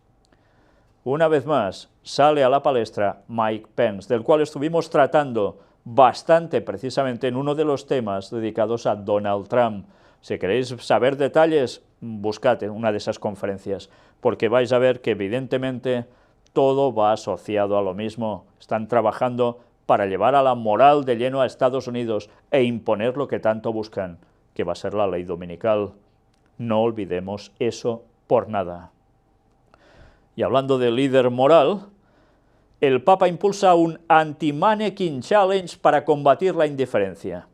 Una vez más, sale a la palestra Mike Pence, del cual estuvimos tratando bastante precisamente en uno de los temas dedicados a Donald Trump. Si queréis saber detalles, buscad una de esas conferencias, porque vais a ver que evidentemente todo va asociado a lo mismo. Están trabajando para llevar a la moral de lleno a Estados Unidos e imponer lo que tanto buscan, que va a ser la ley dominical. No olvidemos eso por nada. Y hablando de líder moral, el Papa impulsa un Anti-Mannequin Challenge para combatir la indiferencia.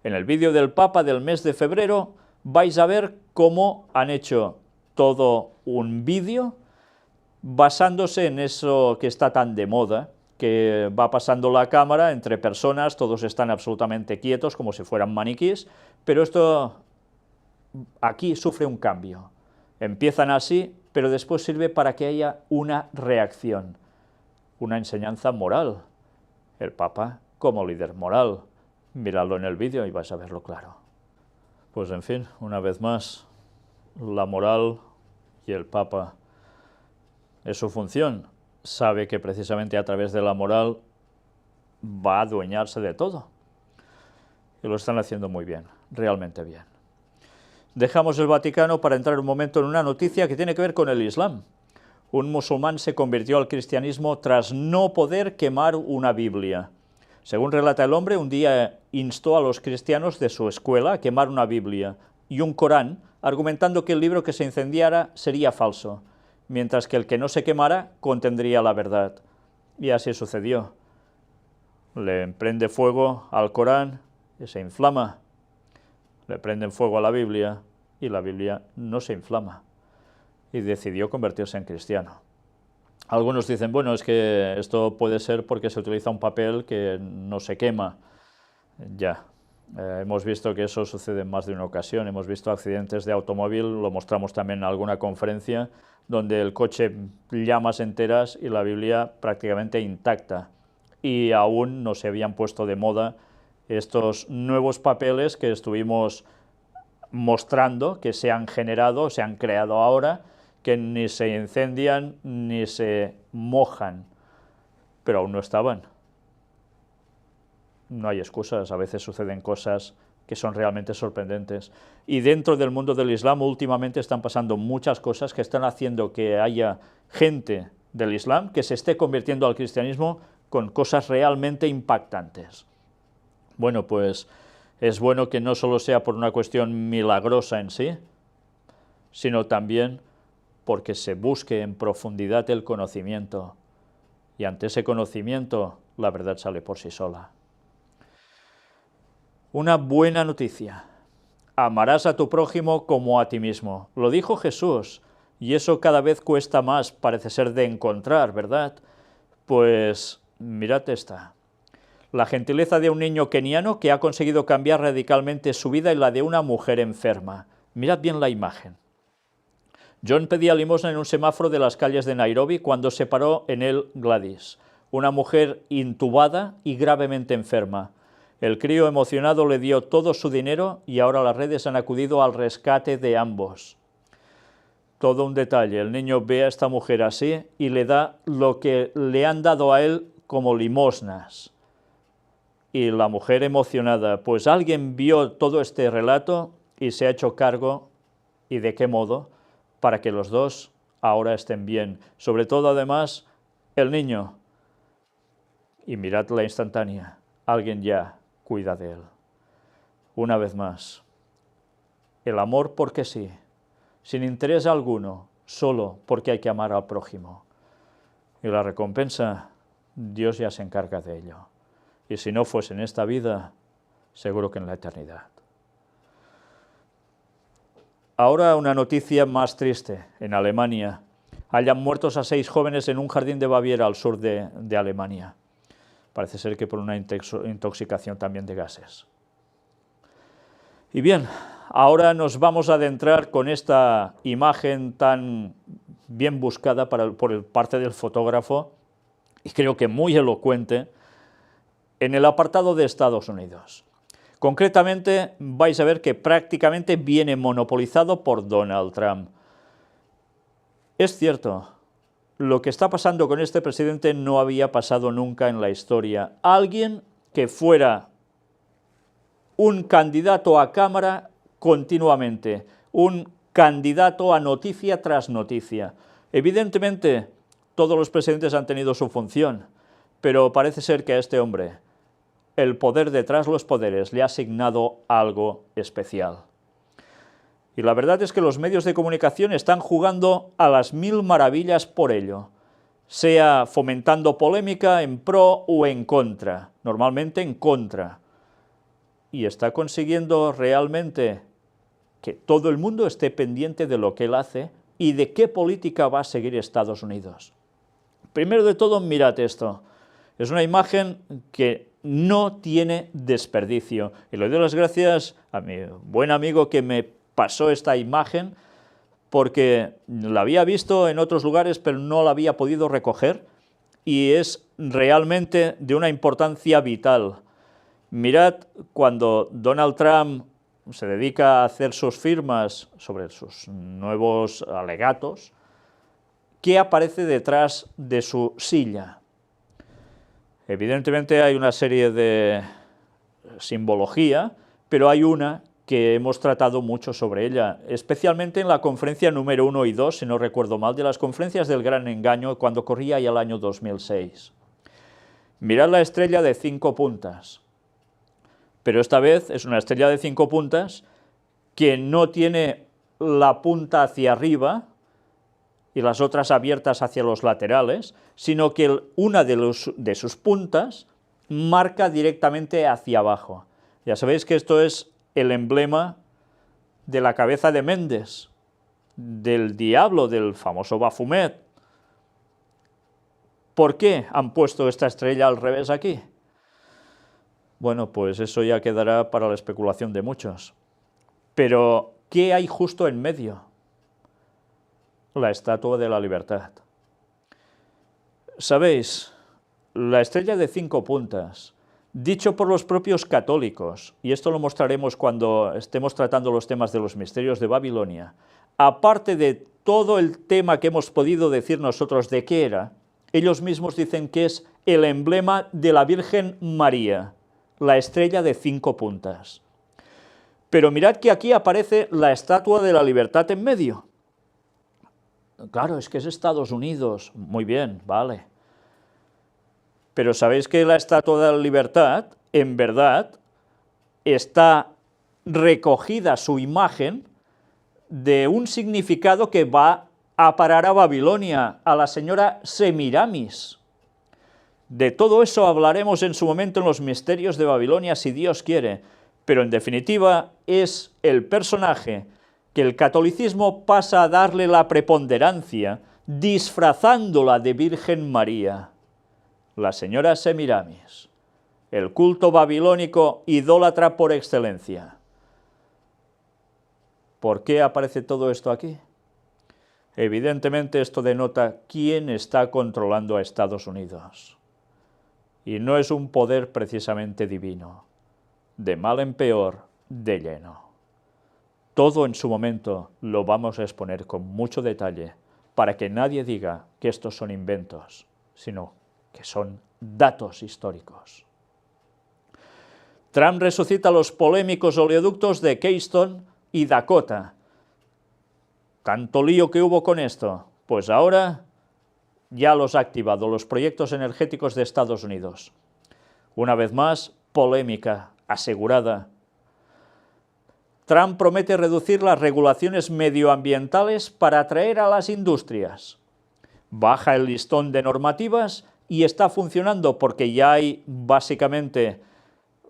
En el vídeo del Papa del mes de febrero vais a ver cómo han hecho todo un vídeo basándose en eso que está tan de moda, que va pasando la cámara entre personas, todos están absolutamente quietos como si fueran maniquís, pero esto aquí sufre un cambio. Empiezan así, pero después sirve para que haya una reacción, una enseñanza moral. El Papa como líder moral. Miradlo en el vídeo y vais a verlo claro. Pues en fin, una vez más, la moral y el Papa es su función. Sabe que precisamente a través de la moral va a adueñarse de todo. Y lo están haciendo muy bien, realmente bien. Dejamos el Vaticano para entrar un momento en una noticia que tiene que ver con el Islam. Un musulmán se convirtió al cristianismo tras no poder quemar una Biblia. Según relata el hombre, un día instó a los cristianos de su escuela a quemar una Biblia y un Corán, argumentando que el libro que se incendiara sería falso, mientras que el que no se quemara contendría la verdad. Y así sucedió. Le prende fuego al Corán y se inflama. Le prenden fuego a la Biblia y la Biblia no se inflama. Y decidió convertirse en cristiano. Algunos dicen, bueno, es que esto puede ser porque se utiliza un papel que no se quema. Ya, hemos visto que eso sucede en más de una ocasión, hemos visto accidentes de automóvil, lo mostramos también en alguna conferencia, donde el coche llamas enteras y la Biblia prácticamente intacta. Y aún no se habían puesto de moda estos nuevos papeles que estuvimos mostrando, que se han generado, se han creado ahora, que ni se incendian ni se mojan, pero aún no estaban. No hay excusas, a veces suceden cosas que son realmente sorprendentes. Y dentro del mundo del Islam últimamente están pasando muchas cosas que están haciendo que haya gente del Islam que se esté convirtiendo al cristianismo con cosas realmente impactantes. Bueno, pues es bueno que no solo sea por una cuestión milagrosa en sí, sino también porque se busque en profundidad el conocimiento, y ante ese conocimiento la verdad sale por sí sola. Una buena noticia: amarás a tu prójimo como a ti mismo. Lo dijo Jesús, y eso cada vez cuesta más, parece ser, de encontrar, ¿verdad? Pues mirad esta. La gentileza de un niño keniano que ha conseguido cambiar radicalmente su vida y la de una mujer enferma. Mirad bien la imagen. John pedía limosna en un semáforo de las calles de Nairobi cuando se paró en él Gladys, una mujer intubada y gravemente enferma. El crío emocionado le dio todo su dinero y ahora las redes han acudido al rescate de ambos. Todo un detalle, el niño ve a esta mujer así y le da lo que le han dado a él como limosnas. Y la mujer emocionada, pues alguien vio todo este relato y se ha hecho cargo, ¿y de qué modo?, para que los dos ahora estén bien. Sobre todo, además, el niño. Y mirad la instantánea, alguien ya cuida de él. Una vez más, el amor porque sí, sin interés alguno, solo porque hay que amar al prójimo. Y la recompensa, Dios ya se encarga de ello. Y si no fuese en esta vida, seguro que en la eternidad. Ahora una noticia más triste. En Alemania hallan muertos a 6 jóvenes en un jardín de Baviera, al sur de Alemania. Parece ser que por una intoxicación también de gases. Y bien, ahora nos vamos a adentrar con esta imagen tan bien buscada por parte del fotógrafo, y creo que muy elocuente, en el apartado de Estados Unidos. Concretamente, vais a ver que prácticamente viene monopolizado por Donald Trump. Es cierto, lo que está pasando con este presidente no había pasado nunca en la historia. Alguien que fuera un candidato a Cámara continuamente, un candidato a noticia tras noticia. Evidentemente, todos los presidentes han tenido su función, pero parece ser que a este hombre el poder detrás los poderes le ha asignado algo especial. Y la verdad es que los medios de comunicación están jugando a las 1000 maravillas por ello, sea fomentando polémica en pro o en contra, normalmente en contra. Y está consiguiendo realmente que todo el mundo esté pendiente de lo que él hace y de qué política va a seguir Estados Unidos. Primero de todo, mirad esto. Es una imagen que no tiene desperdicio. Y le doy las gracias a mi buen amigo que me pasó esta imagen, porque la había visto en otros lugares, pero no la había podido recoger, y es realmente de una importancia vital. Mirad, cuando Donald Trump se dedica a hacer sus firmas sobre sus nuevos alegatos, ¿qué aparece detrás de su silla? Evidentemente hay una serie de simbología, pero hay una que hemos tratado mucho sobre ella, especialmente en la conferencia número 1 y 2, si no recuerdo mal, de las conferencias del Gran Engaño, cuando corría ya el año 2006. Mirad la estrella de 5 puntas, pero esta vez es una estrella de 5 puntas que no tiene la punta hacia arriba y las otras abiertas hacia los laterales, sino que una de sus puntas marca directamente hacia abajo. Ya sabéis que esto es el emblema de la cabeza de Mendes, del diablo, del famoso Baphomet. ¿Por qué han puesto esta estrella al revés aquí? Bueno, pues eso ya quedará para la especulación de muchos. Pero, ¿qué hay justo en medio? La Estatua de la Libertad. Sabéis, la estrella de 5 puntas, dicho por los propios católicos, y esto lo mostraremos cuando estemos tratando los temas de los misterios de Babilonia, aparte de todo el tema que hemos podido decir nosotros de qué era, ellos mismos dicen que es el emblema de la Virgen María, la estrella de 5 puntas. Pero mirad que aquí aparece la Estatua de la Libertad en medio. Claro, es que es Estados Unidos. Muy bien, vale. Pero ¿sabéis que la Estatua de la Libertad, en verdad, está recogida su imagen de un significado que va a parar a Babilonia, a la señora Semiramis? De todo eso hablaremos en su momento en los misterios de Babilonia, si Dios quiere, pero en definitiva es el personaje que el catolicismo pasa a darle la preponderancia, disfrazándola de Virgen María, la señora Semiramis, el culto babilónico idólatra por excelencia. ¿Por qué aparece todo esto aquí? Evidentemente esto denota quién está controlando a Estados Unidos. Y no es un poder precisamente divino, de mal en peor, de lleno. Todo en su momento lo vamos a exponer con mucho detalle para que nadie diga que estos son inventos, sino que son datos históricos. Trump resucita los polémicos oleoductos de Keystone y Dakota. Tanto lío que hubo con esto, pues ahora ya los ha activado los proyectos energéticos de Estados Unidos. Una vez más, polémica asegurada. Trump promete reducir las regulaciones medioambientales para atraer a las industrias. Baja el listón de normativas y está funcionando porque ya hay básicamente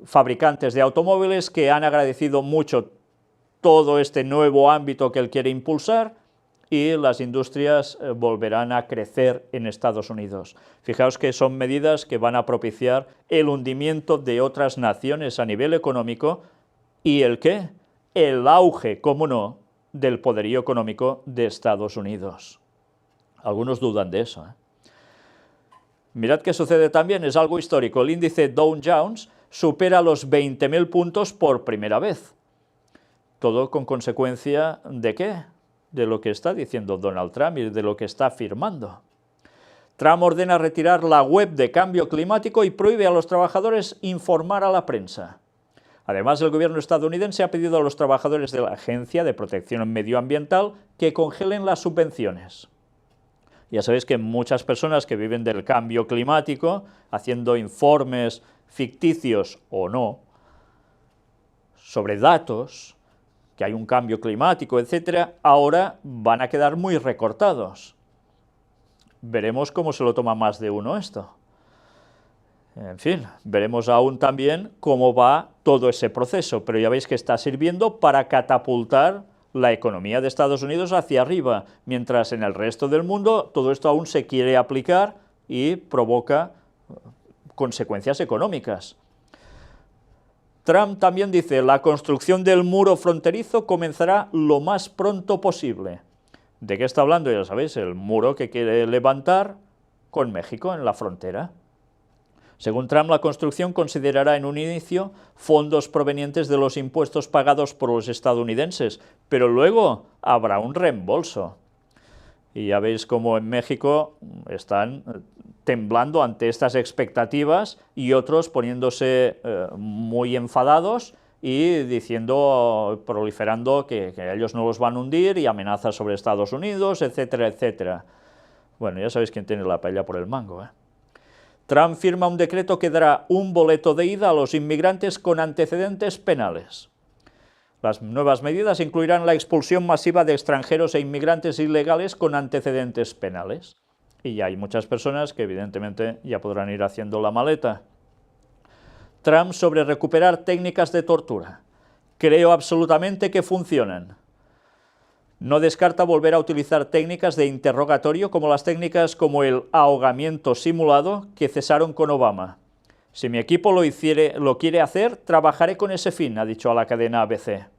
fabricantes de automóviles que han agradecido mucho todo este nuevo ámbito que él quiere impulsar y las industrias volverán a crecer en Estados Unidos. Fijaos que son medidas que van a propiciar el hundimiento de otras naciones a nivel económico y ¿el qué? El auge, cómo no, del poderío económico de Estados Unidos. Algunos dudan de eso, ¿eh? Mirad qué sucede también, es algo histórico. El índice Dow Jones supera los 20.000 puntos por primera vez. Todo con consecuencia ¿de qué? De lo que está diciendo Donald Trump y de lo que está afirmando. Trump ordena retirar la web de cambio climático y prohíbe a los trabajadores informar a la prensa. Además, el gobierno estadounidense ha pedido a los trabajadores de la Agencia de Protección Medioambiental que congelen las subvenciones. Ya sabéis que muchas personas que viven del cambio climático, haciendo informes ficticios o no, sobre datos, que hay un cambio climático, etcétera, ahora van a quedar muy recortados. Veremos cómo se lo toma más de uno esto. En fin, veremos aún también cómo va todo ese proceso, pero ya veis que está sirviendo para catapultar la economía de Estados Unidos hacia arriba, mientras en el resto del mundo todo esto aún se quiere aplicar y provoca consecuencias económicas. Trump también dice, la construcción del muro fronterizo comenzará lo más pronto posible. ¿De qué está hablando? Ya sabéis, el muro que quiere levantar con México en la frontera. Según Trump, la construcción considerará en un inicio fondos provenientes de los impuestos pagados por los estadounidenses, pero luego habrá un reembolso. Y ya veis cómo en México están temblando ante estas expectativas y otros poniéndose muy enfadados y diciendo, proliferando que ellos no los van a hundir y amenazas sobre Estados Unidos, etcétera, etcétera. Bueno, ya sabéis quién tiene la paella por el mango, ¿eh? Trump firma un decreto que dará un boleto de ida a los inmigrantes con antecedentes penales. Las nuevas medidas incluirán la expulsión masiva de extranjeros e inmigrantes ilegales con antecedentes penales. Y ya hay muchas personas que evidentemente ya podrán ir haciendo la maleta. Trump sobre recuperar técnicas de tortura. Creo absolutamente que funcionan. No descarta volver a utilizar técnicas de interrogatorio como las técnicas como el ahogamiento simulado que cesaron con Obama. Si mi equipo lo quiere hacer, trabajaré con ese fin, ha dicho a la cadena ABC.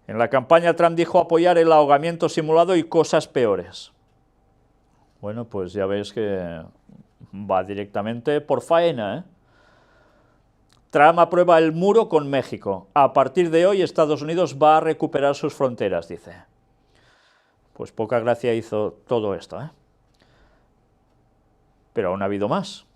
En la campaña Trump dijo apoyar el ahogamiento simulado y cosas peores. Bueno, pues ya veis que va directamente por faena, ¿eh? Trump aprueba el muro con México. A partir de hoy Estados Unidos va a recuperar sus fronteras, dice. Pues poca gracia hizo todo esto, ¿eh? Pero aún ha habido más.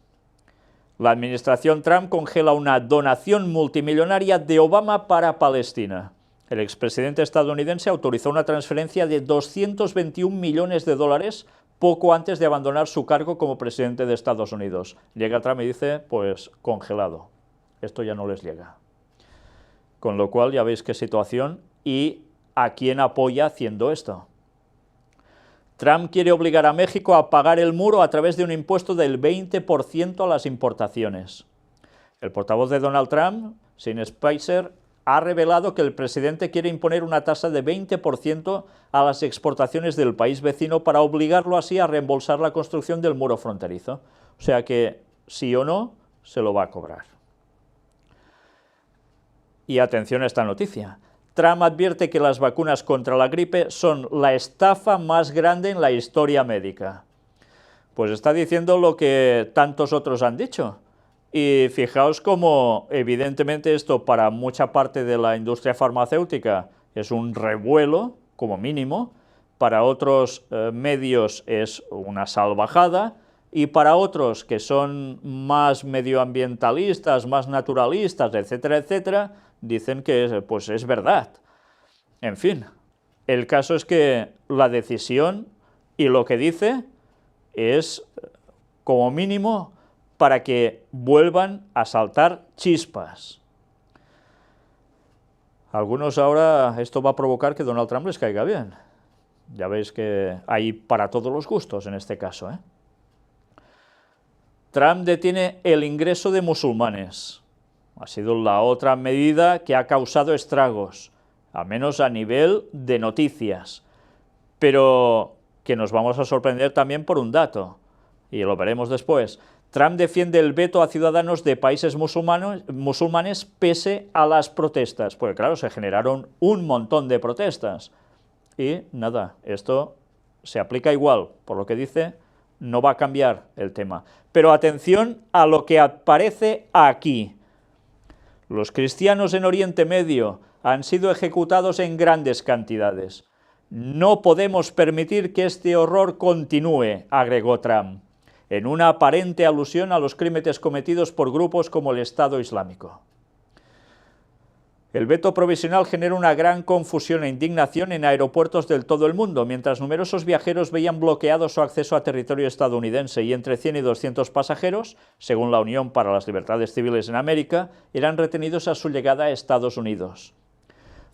La administración Trump congela una donación multimillonaria de Obama para Palestina. El expresidente estadounidense autorizó una transferencia de 221 millones de dólares poco antes de abandonar su cargo como presidente de Estados Unidos. Llega Trump y dice, pues congelado. Esto ya no les llega. Con lo cual ya veis qué situación y a quién apoya haciendo esto. Trump quiere obligar a México a pagar el muro a través de un impuesto del 20% a las importaciones. El portavoz de Donald Trump, Sean Spicer, ha revelado que el presidente quiere imponer una tasa de 20% a las exportaciones del país vecino para obligarlo así a reembolsar la construcción del muro fronterizo. O sea que, sí o no, se lo va a cobrar. Y atención a esta noticia. Trump advierte que las vacunas contra la gripe son la estafa más grande en la historia médica. Pues está diciendo lo que tantos otros han dicho. Y fijaos cómo, evidentemente, esto para mucha parte de la industria farmacéutica es un revuelo, como mínimo, para otros medios es una salvajada, y para otros que son más medioambientalistas, más naturalistas, etcétera, etcétera, dicen que pues es verdad. En fin, el caso es que la decisión y lo que dice es, como mínimo, para que vuelvan a saltar chispas. Algunos ahora esto va a provocar que Donald Trump les caiga bien. Ya veis que hay para todos los gustos en este caso, ¿eh? Trump detiene el ingreso de musulmanes. Ha sido la otra medida que ha causado estragos, al menos a nivel de noticias, pero que nos vamos a sorprender también por un dato, y lo veremos después. Trump defiende el veto a ciudadanos de países musulmanes pese a las protestas, porque claro, se generaron un montón de protestas, y nada, esto se aplica igual, por lo que dice, no va a cambiar el tema. Pero atención a lo que aparece aquí. Los cristianos en Oriente Medio han sido ejecutados en grandes cantidades. No podemos permitir que este horror continúe, agregó Trump, en una aparente alusión a los crímenes cometidos por grupos como el Estado Islámico. El veto provisional genera una gran confusión e indignación en aeropuertos de todo el mundo, mientras numerosos viajeros veían bloqueado su acceso a territorio estadounidense y entre 100 y 200 pasajeros, según la Unión para las Libertades Civiles en América, eran retenidos a su llegada a Estados Unidos.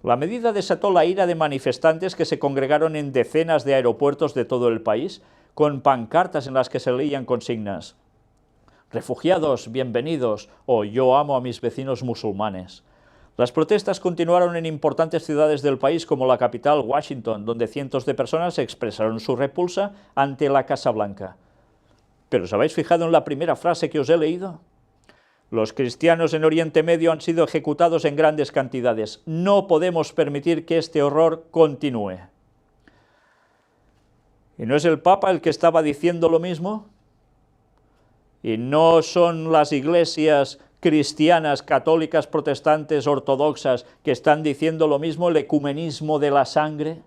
La medida desató la ira de manifestantes que se congregaron en decenas de aeropuertos de todo el país, con pancartas en las que se leían consignas: «Refugiados, bienvenidos» o «Yo amo a mis vecinos musulmanes». Las protestas continuaron en importantes ciudades del país como la capital, Washington, donde cientos de personas expresaron su repulsa ante la Casa Blanca. ¿Pero os habéis fijado en la primera frase que os he leído? Los cristianos en Oriente Medio han sido ejecutados en grandes cantidades. No podemos permitir que este horror continúe. ¿Y no es el Papa el que estaba diciendo lo mismo? ¿Y no son las iglesias cristianas, católicas, protestantes, ortodoxas, que están diciendo lo mismo, el ecumenismo de la sangre?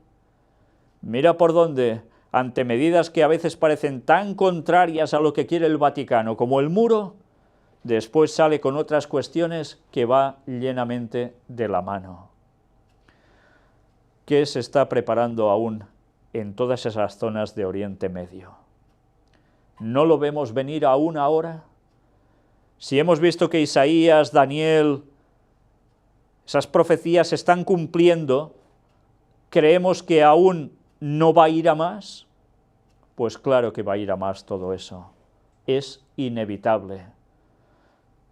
Mira por dónde, ante medidas que a veces parecen tan contrarias a lo que quiere el Vaticano como el muro, después sale con otras cuestiones que va llenamente de la mano. ¿Qué se está preparando aún en todas esas zonas de Oriente Medio? ¿No lo vemos venir aún ahora? Si hemos visto que Isaías, Daniel, esas profecías se están cumpliendo, ¿creemos que aún no va a ir a más? Pues claro que va a ir a más todo eso. Es inevitable.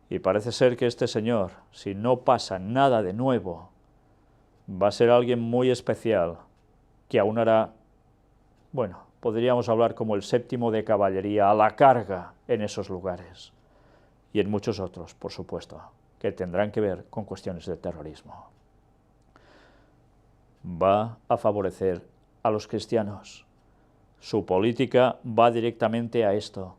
Y parece ser que este señor, si no pasa nada de nuevo, va a ser alguien muy especial, que aún hará, bueno, podríamos hablar como el séptimo de caballería a la carga en esos lugares. Y en muchos otros, por supuesto, que tendrán que ver con cuestiones de terrorismo. Va a favorecer a los cristianos. Su política va directamente a esto.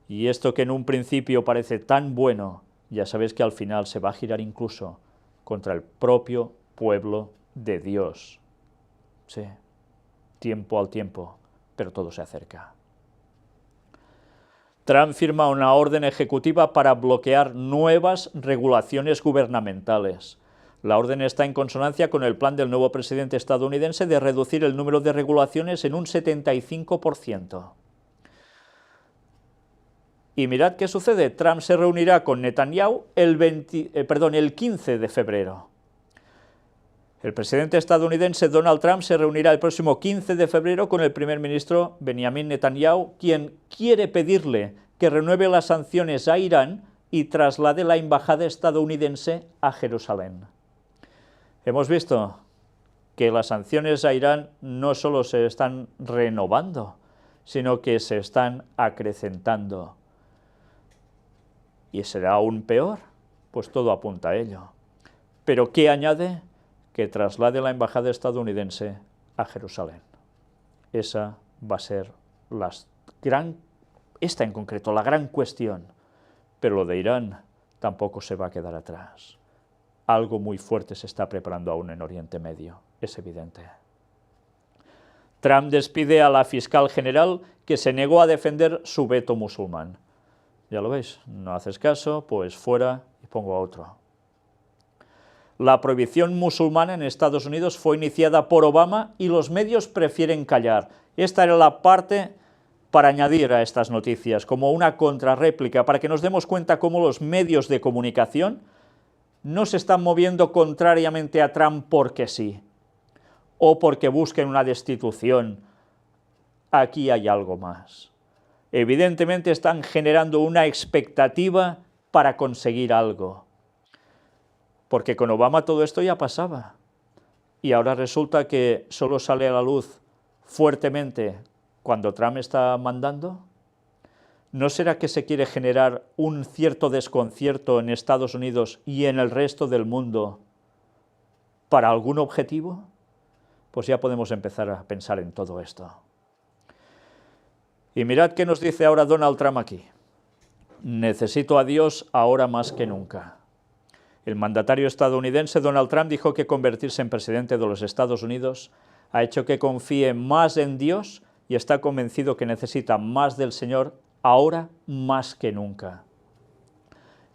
Y esto que en un principio parece tan bueno, ya sabéis que al final se va a girar incluso contra el propio pueblo de Dios. Sí, tiempo al tiempo, pero todo se acerca. Trump firma una orden ejecutiva para bloquear nuevas regulaciones gubernamentales. La orden está en consonancia con el plan del nuevo presidente estadounidense de reducir el número de regulaciones en un 75%. Y mirad qué sucede, Trump se reunirá con Netanyahu el 15 de febrero. El presidente estadounidense Donald Trump se reunirá el próximo 15 de febrero con el primer ministro Benjamin Netanyahu, quien quiere pedirle que renueve las sanciones a Irán y traslade la embajada estadounidense a Jerusalén. Hemos visto que las sanciones a Irán no solo se están renovando, sino que se están acrecentando. ¿Y será aún peor? Pues todo apunta a ello. ¿Pero qué añade? Que traslade la embajada estadounidense a Jerusalén. Esa va a ser esta en concreto, la gran cuestión. Pero lo de Irán tampoco se va a quedar atrás. Algo muy fuerte se está preparando aún en Oriente Medio, es evidente. Trump despide a la fiscal general que se negó a defender su veto musulmán. Ya lo veis, no haces caso, pues fuera y pongo a otro. La prohibición musulmana en Estados Unidos fue iniciada por Obama y los medios prefieren callar. Esta era la parte para añadir a estas noticias, como una contrarréplica, para que nos demos cuenta cómo los medios de comunicación no se están moviendo contrariamente a Trump porque sí, o porque busquen una destitución. Aquí hay algo más. Evidentemente están generando una expectativa para conseguir algo. Porque con Obama todo esto ya pasaba. Y ahora resulta que solo sale a la luz fuertemente cuando Trump está mandando. ¿No será que se quiere generar un cierto desconcierto en Estados Unidos y en el resto del mundo para algún objetivo? Pues ya podemos empezar a pensar en todo esto. Y mirad qué nos dice ahora Donald Trump aquí. Necesito a Dios ahora más que nunca. El mandatario estadounidense Donald Trump dijo que convertirse en presidente de los Estados Unidos ha hecho que confíe más en Dios y está convencido que necesita más del Señor ahora más que nunca.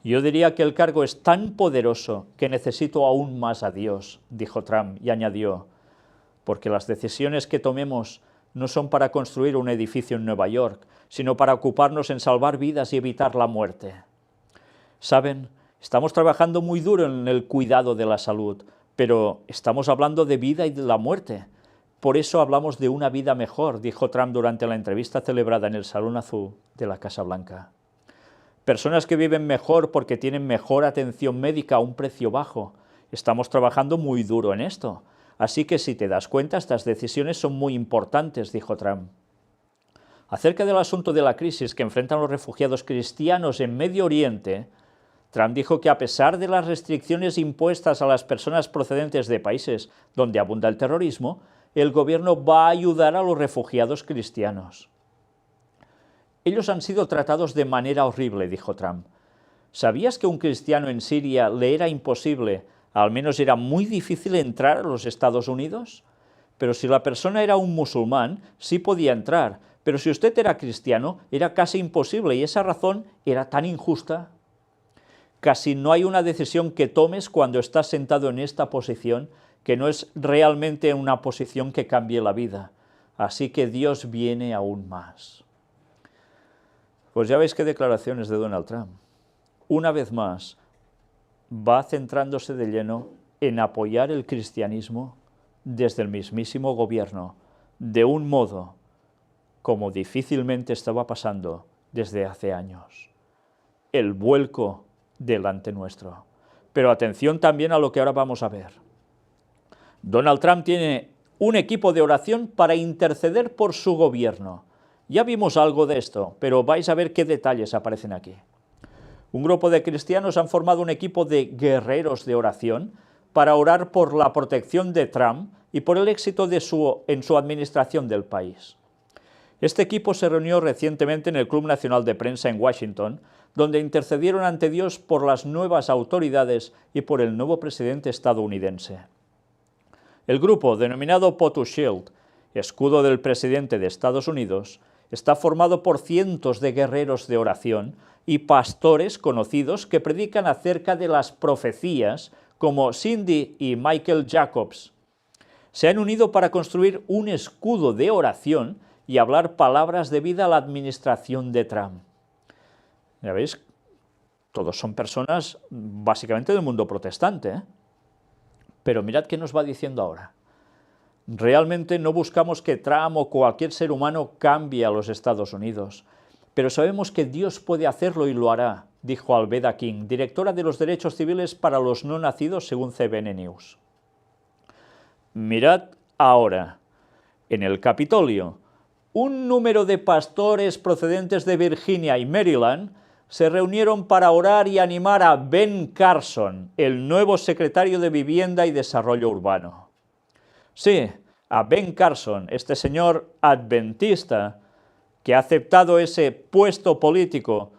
Yo diría que el cargo es tan poderoso que necesito aún más a Dios, dijo Trump, y añadió, porque las decisiones que tomemos no son para construir un edificio en Nueva York, sino para ocuparnos en salvar vidas y evitar la muerte. ¿Saben? Estamos trabajando muy duro en el cuidado de la salud, pero estamos hablando de vida y de la muerte. Por eso hablamos de una vida mejor, dijo Trump durante la entrevista celebrada en el Salón Azul de la Casa Blanca. Personas que viven mejor porque tienen mejor atención médica a un precio bajo. Estamos trabajando muy duro en esto. Así que si te das cuenta, estas decisiones son muy importantes, dijo Trump. Acerca del asunto de la crisis que enfrentan los refugiados cristianos en Medio Oriente, Trump dijo que a pesar de las restricciones impuestas a las personas procedentes de países donde abunda el terrorismo, el gobierno va a ayudar a los refugiados cristianos. Ellos han sido tratados de manera horrible, dijo Trump. ¿Sabías que a un cristiano en Siria le era imposible, al menos era muy difícil entrar a los Estados Unidos? Pero si la persona era un musulmán, sí podía entrar, pero si usted era cristiano, era casi imposible y esa razón era tan injusta. Casi no hay una decisión que tomes cuando estás sentado en esta posición que no es realmente una posición que cambie la vida. Así que Dios viene aún más. Pues ya veis qué declaraciones de Donald Trump. Una vez más, va centrándose de lleno en apoyar el cristianismo desde el mismísimo gobierno, de un modo como difícilmente estaba pasando desde hace años. El vuelco delante nuestro. Pero atención también a lo que ahora vamos a ver. Donald Trump tiene un equipo de oración para interceder por su gobierno. Ya vimos algo de esto, pero vais a ver qué detalles aparecen aquí. Un grupo de cristianos han formado un equipo de guerreros de oración para orar por la protección de Trump y por el éxito en su administración del país. Este equipo se reunió recientemente en el Club Nacional de Prensa en Washington, donde intercedieron ante Dios por las nuevas autoridades y por el nuevo presidente estadounidense. El grupo, denominado POTUS Shield, escudo del presidente de Estados Unidos, está formado por cientos de guerreros de oración y pastores conocidos que predican acerca de las profecías, como Cindy y Michael Jacobs. Se han unido para construir un escudo de oración y hablar palabras de vida a la administración de Trump. Ya veis, todos son personas básicamente del mundo protestante, ¿eh? Pero mirad qué nos va diciendo ahora. Realmente no buscamos que Trump o cualquier ser humano cambie a los Estados Unidos, pero sabemos que Dios puede hacerlo y lo hará, dijo Alveda King, directora de los derechos civiles para los no nacidos según CBN News. Mirad ahora, en el Capitolio, un número de pastores procedentes de Virginia y Maryland se reunieron para orar y animar a Ben Carson, el nuevo secretario de Vivienda y Desarrollo Urbano. Sí, a Ben Carson, este señor adventista que ha aceptado ese puesto político,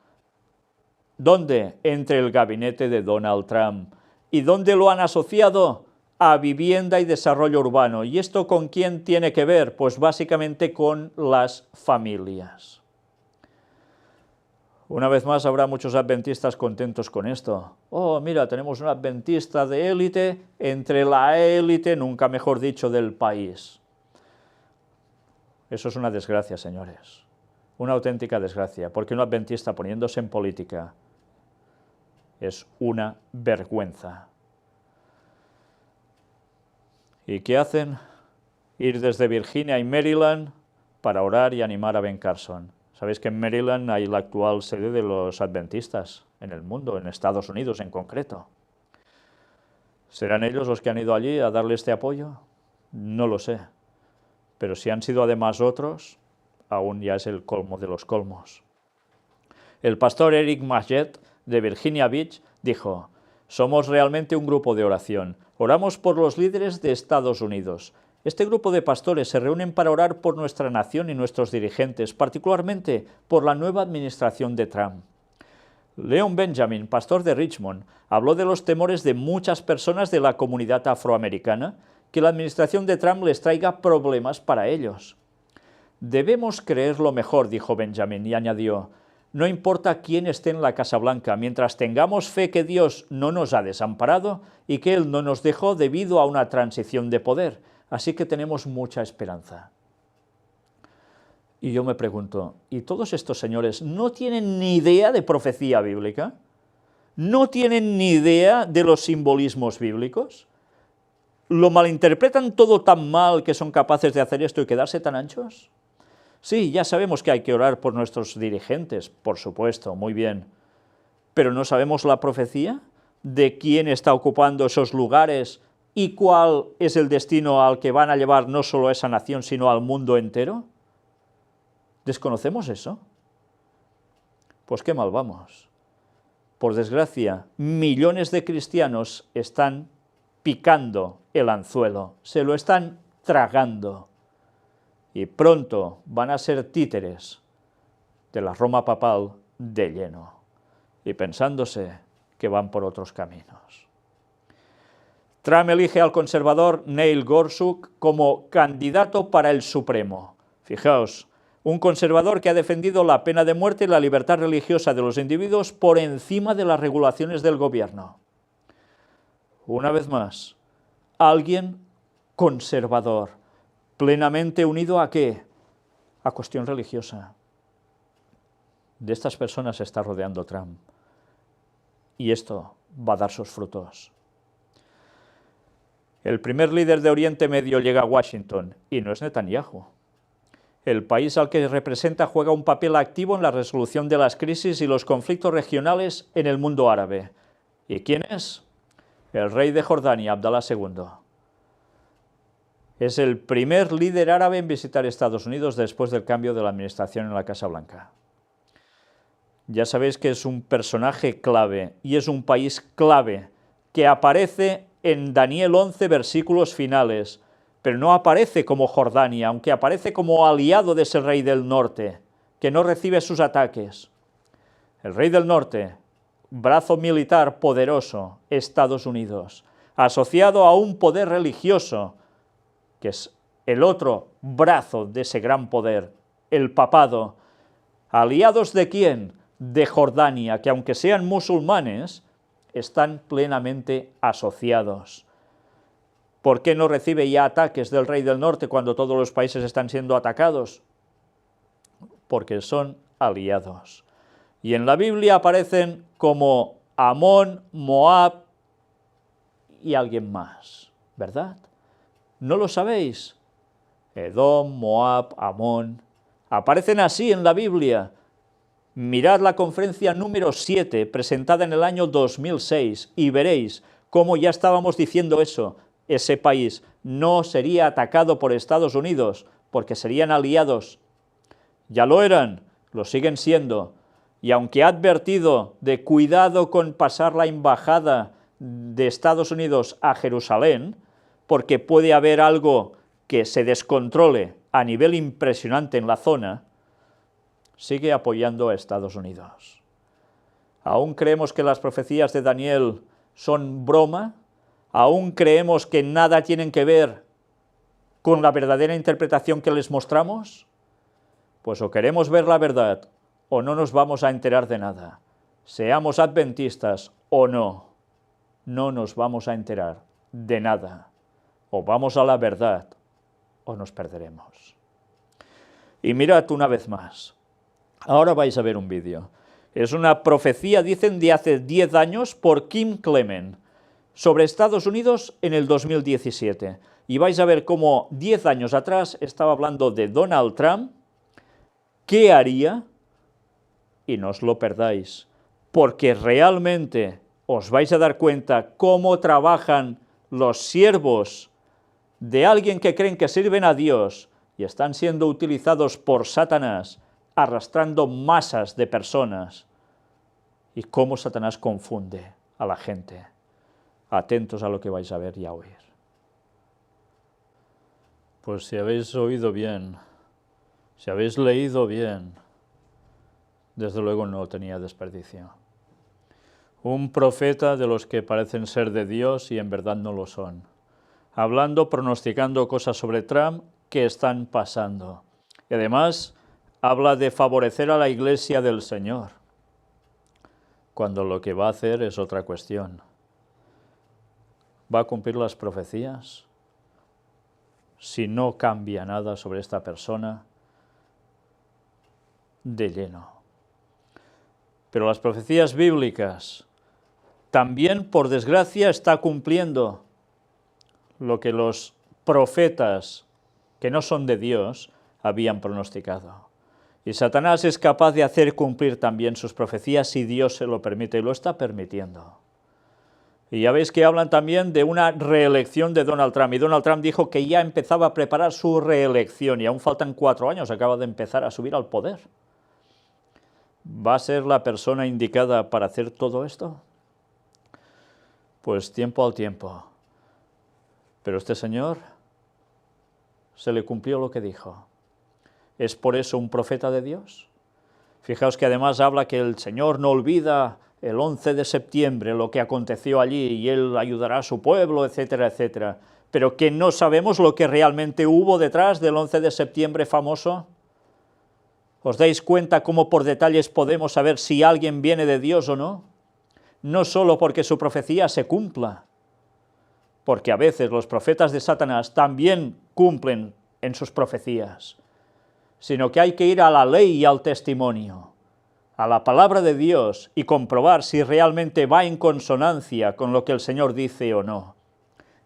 ¿dónde? Entre el gabinete de Donald Trump. ¿Y dónde lo han asociado? A vivienda y desarrollo urbano. ¿Y esto con quién tiene que ver? Pues básicamente con las familias. Una vez más habrá muchos adventistas contentos con esto. Oh, mira, tenemos un adventista de élite entre la élite, nunca mejor dicho, del país. Eso es una desgracia, señores. Una auténtica desgracia, porque un adventista poniéndose en política Es una vergüenza. ¿Y qué hacen? Ir desde Virginia y Maryland para orar y animar a Ben Carson. Sabéis que en Maryland hay la actual sede de los adventistas en el mundo, en Estados Unidos en concreto. ¿Serán ellos los que han ido allí a darle este apoyo? No lo sé. Pero si han sido además otros, aún ya es el colmo de los colmos. El pastor Eric Maggett, de Virginia Beach, dijo: «Somos realmente un grupo de oración. Oramos por los líderes de Estados Unidos. Este grupo de pastores se reúnen para orar por nuestra nación y nuestros dirigentes, particularmente por la nueva administración de Trump». Leon Benjamin, pastor de Richmond, habló de los temores de muchas personas de la comunidad afroamericana que la administración de Trump les traiga problemas para ellos. «Debemos creer lo mejor», dijo Benjamin, y añadió: «No importa quién esté en la Casa Blanca, mientras tengamos fe que Dios no nos ha desamparado y que Él no nos dejó debido a una transición de poder, así que tenemos mucha esperanza». Y yo me pregunto, ¿y todos estos señores no tienen ni idea de profecía bíblica? ¿No tienen ni idea de los simbolismos bíblicos? ¿Lo malinterpretan todo tan mal que son capaces de hacer esto y quedarse tan anchos? Sí, ya sabemos que hay que orar por nuestros dirigentes, por supuesto, muy bien. ¿Pero no sabemos la profecía de quién está ocupando esos lugares y cuál es el destino al que van a llevar no solo a esa nación, sino al mundo entero? ¿Desconocemos eso? Pues qué mal vamos. Por desgracia, millones de cristianos están picando el anzuelo, se lo están tragando, y pronto van a ser títeres de la Roma papal de lleno, y pensándose que van por otros caminos. Trump elige al conservador Neil Gorsuch como candidato para el Supremo. Fijaos, un conservador que ha defendido la pena de muerte y la libertad religiosa de los individuos por encima de las regulaciones del gobierno. Una vez más, alguien conservador, plenamente unido ¿a qué? A cuestión religiosa. De estas personas se está rodeando Trump. Y esto va a dar sus frutos. El primer líder de Oriente Medio llega a Washington, y no es Netanyahu. El país al que representa juega un papel activo en la resolución de las crisis y los conflictos regionales en el mundo árabe. ¿Y quién es? El rey de Jordania, Abdalá II. Es el primer líder árabe en visitar Estados Unidos después del cambio de la administración en la Casa Blanca. Ya sabéis que es un personaje clave y es un país clave que aparece en Daniel 11 versículos finales, pero no aparece como Jordania, aunque aparece como aliado de ese rey del norte, que no recibe sus ataques. El rey del norte, brazo militar poderoso, Estados Unidos, asociado a un poder religioso, que es el otro brazo de ese gran poder, el papado. ¿Aliados de quién? De Jordania, que aunque sean musulmanes, están plenamente asociados. ¿Por qué no recibe ya ataques del rey del norte cuando todos los países están siendo atacados? Porque son aliados. Y en la Biblia aparecen como Amón, Moab y alguien más, ¿verdad? ¿No lo sabéis? Edom, Moab, Amón, aparecen así en la Biblia. Mirad la conferencia número 7, presentada en el año 2006, y veréis cómo ya estábamos diciendo eso. Ese país no sería atacado por Estados Unidos, porque serían aliados. Ya lo eran, lo siguen siendo, y aunque ha advertido de cuidado con pasar la embajada de Estados Unidos a Jerusalén, porque puede haber algo que se descontrole a nivel impresionante en la zona, sigue apoyando a Estados Unidos. ¿Aún creemos que las profecías de Daniel son broma? ¿Aún creemos que nada tienen que ver con la verdadera interpretación que les mostramos? Pues o queremos ver la verdad o no nos vamos a enterar de nada. Seamos adventistas o no, no nos vamos a enterar de nada. O vamos a la verdad o nos perderemos. Y mirad una vez más. Ahora vais a ver un vídeo. Es una profecía, dicen, de hace 10 años por Kim Clement sobre Estados Unidos en el 2017. Y vais a ver cómo 10 años atrás estaba hablando de Donald Trump, qué haría, y no os lo perdáis, porque realmente os vais a dar cuenta cómo trabajan los siervos de alguien que creen que sirven a Dios y están siendo utilizados por Satanás, arrastrando masas de personas, y cómo Satanás confunde a la gente. Atentos a lo que vais a ver y a oír. Pues si habéis oído bien, si habéis leído bien, desde luego no tenía desperdicio. Un profeta de los que parecen ser de Dios y en verdad no lo son. Hablando, pronosticando cosas sobre Trump que están pasando. Y además habla de favorecer a la Iglesia del Señor, cuando lo que va a hacer es otra cuestión. ¿Va a cumplir las profecías? Si no cambia nada sobre esta persona, de lleno. Pero las profecías bíblicas también, por desgracia, está cumpliendo lo que los profetas que no son de Dios habían pronosticado. Y Satanás es capaz de hacer cumplir también sus profecías si Dios se lo permite, y lo está permitiendo. Y ya veis que hablan también de una reelección de Donald Trump, y Donald Trump dijo que ya empezaba a preparar su reelección, y aún faltan 4 años, acaba de empezar a subir al poder. ¿Va a ser la persona indicada para hacer todo esto? Pues tiempo al tiempo. Pero este señor se le cumplió lo que dijo. ¿Es por eso un profeta de Dios? Fijaos que además habla que el Señor no olvida el 11 de septiembre lo que aconteció allí y Él ayudará a su pueblo, etcétera, etcétera. Pero que no sabemos lo que realmente hubo detrás del 11 de septiembre famoso. ¿Os dais cuenta cómo por detalles podemos saber si alguien viene de Dios o no? No solo porque su profecía se cumpla, porque a veces los profetas de Satanás también cumplen en sus profecías, sino que hay que ir a la ley y al testimonio, a la palabra de Dios y comprobar si realmente va en consonancia con lo que el Señor dice o no.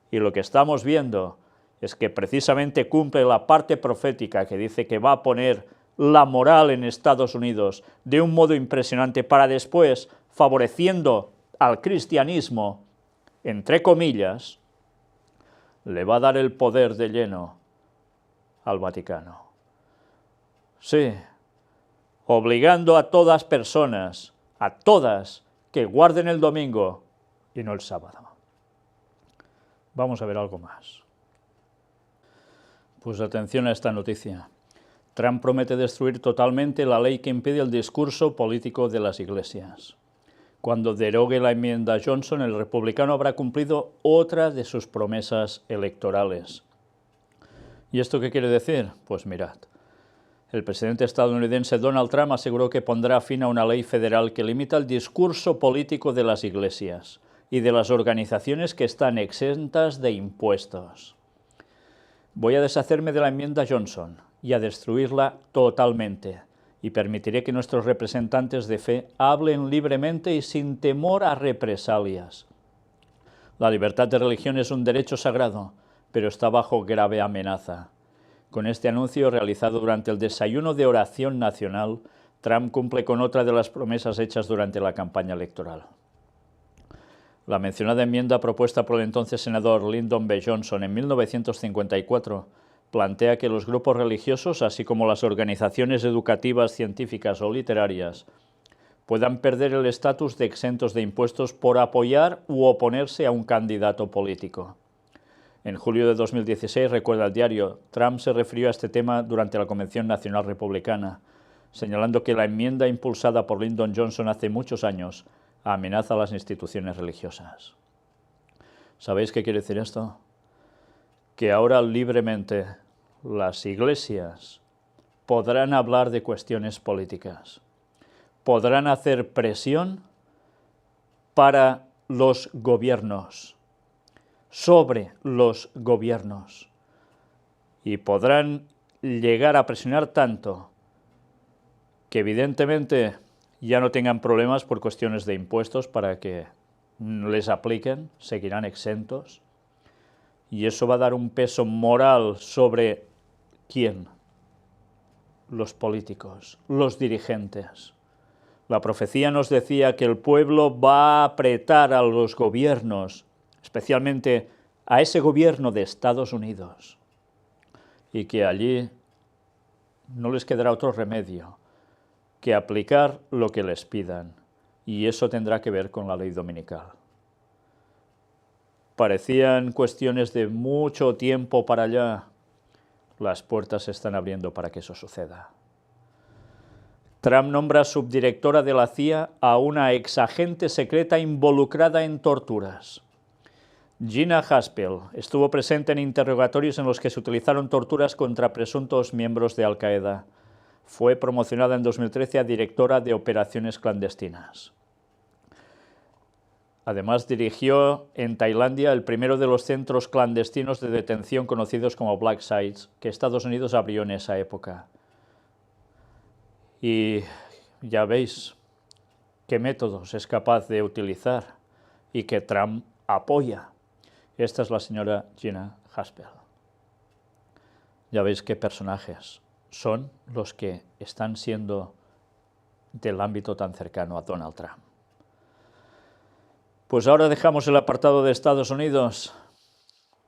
Y lo que estamos viendo es que precisamente cumple la parte profética que dice que va a poner la moral en Estados Unidos de un modo impresionante para después, favoreciendo al cristianismo, entre comillas, le va a dar el poder de lleno al Vaticano. Sí, obligando a todas personas, a todas, que guarden el domingo y no el sábado. Vamos a ver algo más. Pues atención a esta noticia. Trump promete destruir totalmente la ley que impide el discurso político de las iglesias. Cuando derogue la enmienda Johnson, el republicano habrá cumplido otra de sus promesas electorales. ¿Y esto qué quiere decir? Pues mirad. El presidente estadounidense Donald Trump aseguró que pondrá fin a una ley federal que limita el discurso político de las iglesias y de las organizaciones que están exentas de impuestos. Voy a deshacerme de la enmienda Johnson y a destruirla totalmente, y permitiré que nuestros representantes de fe hablen libremente y sin temor a represalias. La libertad de religión es un derecho sagrado, pero está bajo grave amenaza. Con este anuncio realizado durante el desayuno de oración nacional, Trump cumple con otra de las promesas hechas durante la campaña electoral. La mencionada enmienda propuesta por el entonces senador Lyndon B. Johnson en 1954 plantea que los grupos religiosos, así como las organizaciones educativas, científicas o literarias, puedan perder el estatus de exentos de impuestos por apoyar u oponerse a un candidato político. En julio de 2016, recuerda el diario, Trump se refirió a este tema durante la Convención Nacional Republicana, señalando que la enmienda impulsada por Lyndon Johnson hace muchos años amenaza a las instituciones religiosas. ¿Sabéis qué quiere decir esto? Que ahora libremente las iglesias podrán hablar de cuestiones políticas, podrán hacer presión para los gobiernos, sobre los gobiernos, y podrán llegar a presionar tanto que evidentemente ya no tengan problemas por cuestiones de impuestos para que les apliquen, seguirán exentos. Y eso va a dar un peso moral sobre ¿quién? Los políticos, los dirigentes. La profecía nos decía que el pueblo va a apretar a los gobiernos, especialmente a ese gobierno de Estados Unidos, y que allí no les quedará otro remedio que aplicar lo que les pidan, y eso tendrá que ver con la ley dominical. Parecían cuestiones de mucho tiempo para allá. Las puertas se están abriendo para que eso suceda. Trump nombra subdirectora de la CIA a una exagente secreta involucrada en torturas. Gina Haspel estuvo presente en interrogatorios en los que se utilizaron torturas contra presuntos miembros de Al-Qaeda. Fue promocionada en 2013 a directora de operaciones clandestinas. Además, dirigió en Tailandia el primero de los centros clandestinos de detención conocidos como Black Sites, que Estados Unidos abrió en esa época. Y ya veis qué métodos es capaz de utilizar y que Trump apoya. Esta es la señora Gina Haspel. Ya veis qué personajes son los que están siendo del ámbito tan cercano a Donald Trump. Pues ahora dejamos el apartado de Estados Unidos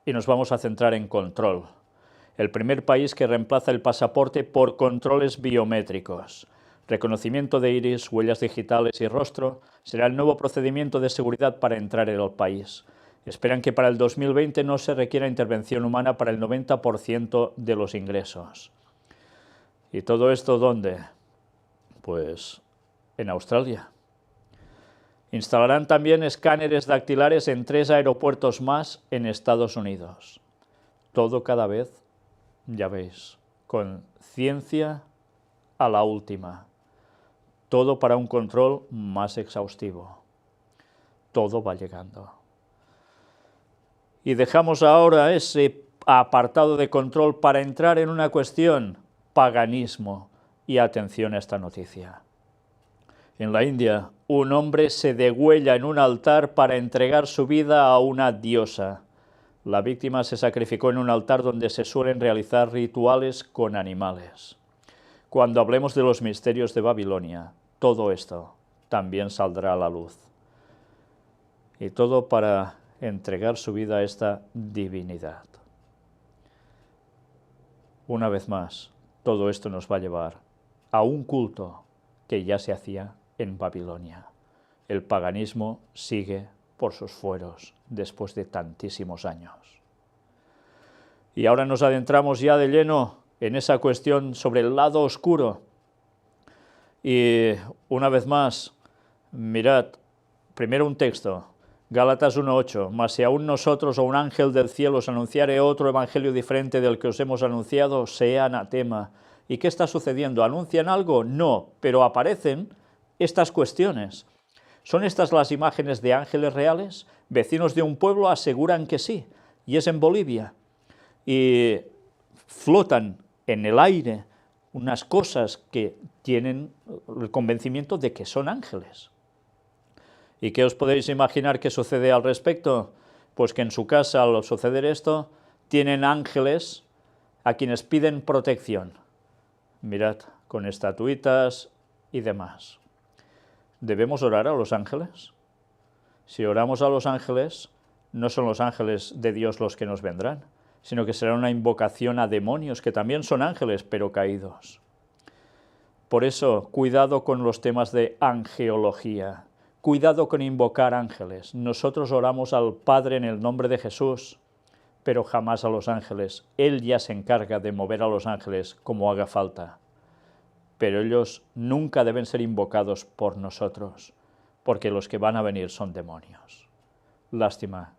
y nos vamos a centrar en control. El primer país que reemplaza el pasaporte por controles biométricos. Reconocimiento de iris, huellas digitales y rostro será el nuevo procedimiento de seguridad para entrar en el país. Esperan que para el 2020 no se requiera intervención humana para el 90% de los ingresos. ¿Y todo esto dónde? Pues en Australia. Instalarán también escáneres dactilares en 3 aeropuertos más en Estados Unidos. Todo cada vez, ya veis, con ciencia a la última. Todo para un control más exhaustivo. Todo va llegando. Y dejamos ahora ese apartado de control para entrar en una cuestión, paganismo. Y atención a esta noticia. En la India, un hombre se degüella en un altar para entregar su vida a una diosa. La víctima se sacrificó en un altar donde se suelen realizar rituales con animales. Cuando hablemos de los misterios de Babilonia, todo esto también saldrá a la luz. Y todo para entregar su vida a esta divinidad. Una vez más, todo esto nos va a llevar a un culto que ya se hacía en Babilonia. El paganismo sigue por sus fueros después de tantísimos años. Y ahora nos adentramos ya de lleno en esa cuestión sobre el lado oscuro. Y una vez más, mirad, primero un texto, Gálatas 1:8, mas si aún nosotros o un ángel del cielo os anunciare otro evangelio diferente del que os hemos anunciado, sea anatema. ¿Y qué está sucediendo? ¿Anuncian algo? No, pero aparecen estas cuestiones. ¿Son estas las imágenes de ángeles reales? Vecinos de un pueblo aseguran que sí, y es en Bolivia. Y flotan en el aire unas cosas que tienen el convencimiento de que son ángeles. ¿Y qué os podéis imaginar que sucede al respecto? Pues que en su casa, al suceder esto, tienen ángeles a quienes piden protección. Mirad, con estatuitas y demás. ¿Debemos orar a los ángeles? Si oramos a los ángeles, no son los ángeles de Dios los que nos vendrán, sino que será una invocación a demonios, que también son ángeles, pero caídos. Por eso, cuidado con los temas de angeología, cuidado con invocar ángeles. Nosotros oramos al Padre en el nombre de Jesús, pero jamás a los ángeles. Él ya se encarga de mover a los ángeles como haga falta. Pero ellos nunca deben ser invocados por nosotros, porque los que van a venir son demonios. Lástima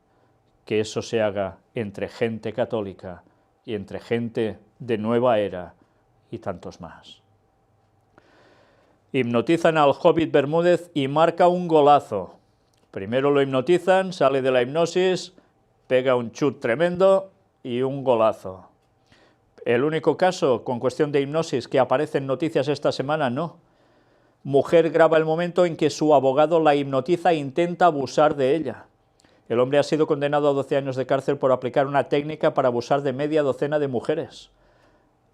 que eso se haga entre gente católica y entre gente de nueva era y tantos más. Hipnotizan al Hobbit Bermúdez y marca un golazo. Primero lo hipnotizan, sale de la hipnosis, pega un chut tremendo y un golazo. El único caso con cuestión de hipnosis que aparece en noticias esta semana, no. Mujer graba el momento en que su abogado la hipnotiza e intenta abusar de ella. El hombre ha sido condenado a 12 años de cárcel por aplicar una técnica para abusar de media docena de mujeres.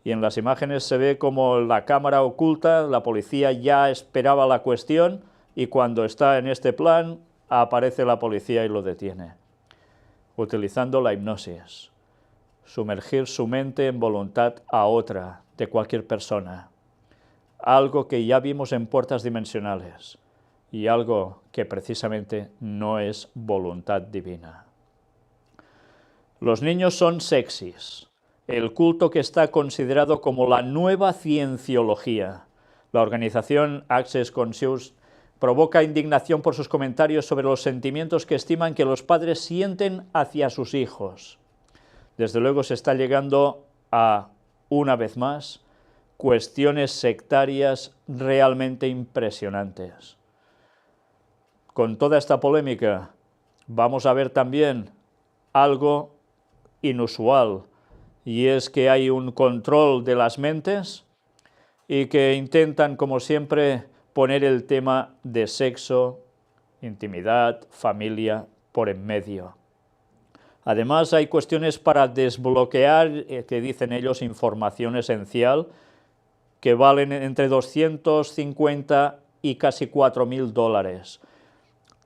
Y en las imágenes se ve como la cámara oculta, la policía ya esperaba la cuestión y cuando está en este plan aparece la policía y lo detiene. Utilizando la hipnosis, sumergir su mente en voluntad a otra, de cualquier persona. Algo que ya vimos en Puertas Dimensionales y algo que precisamente no es voluntad divina. Los niños son sexys. El culto que está considerado como la nueva cienciología. La organización Access Conscious provoca indignación por sus comentarios sobre los sentimientos que estiman que los padres sienten hacia sus hijos. Desde luego se está llegando a, una vez más, cuestiones sectarias realmente impresionantes. Con toda esta polémica vamos a ver también algo inusual, y es que hay un control de las mentes y que intentan, como siempre, poner el tema de sexo, intimidad, familia por en medio. Además, hay cuestiones para desbloquear, que dicen ellos, información esencial, que valen entre 250 y casi 4.000 dólares.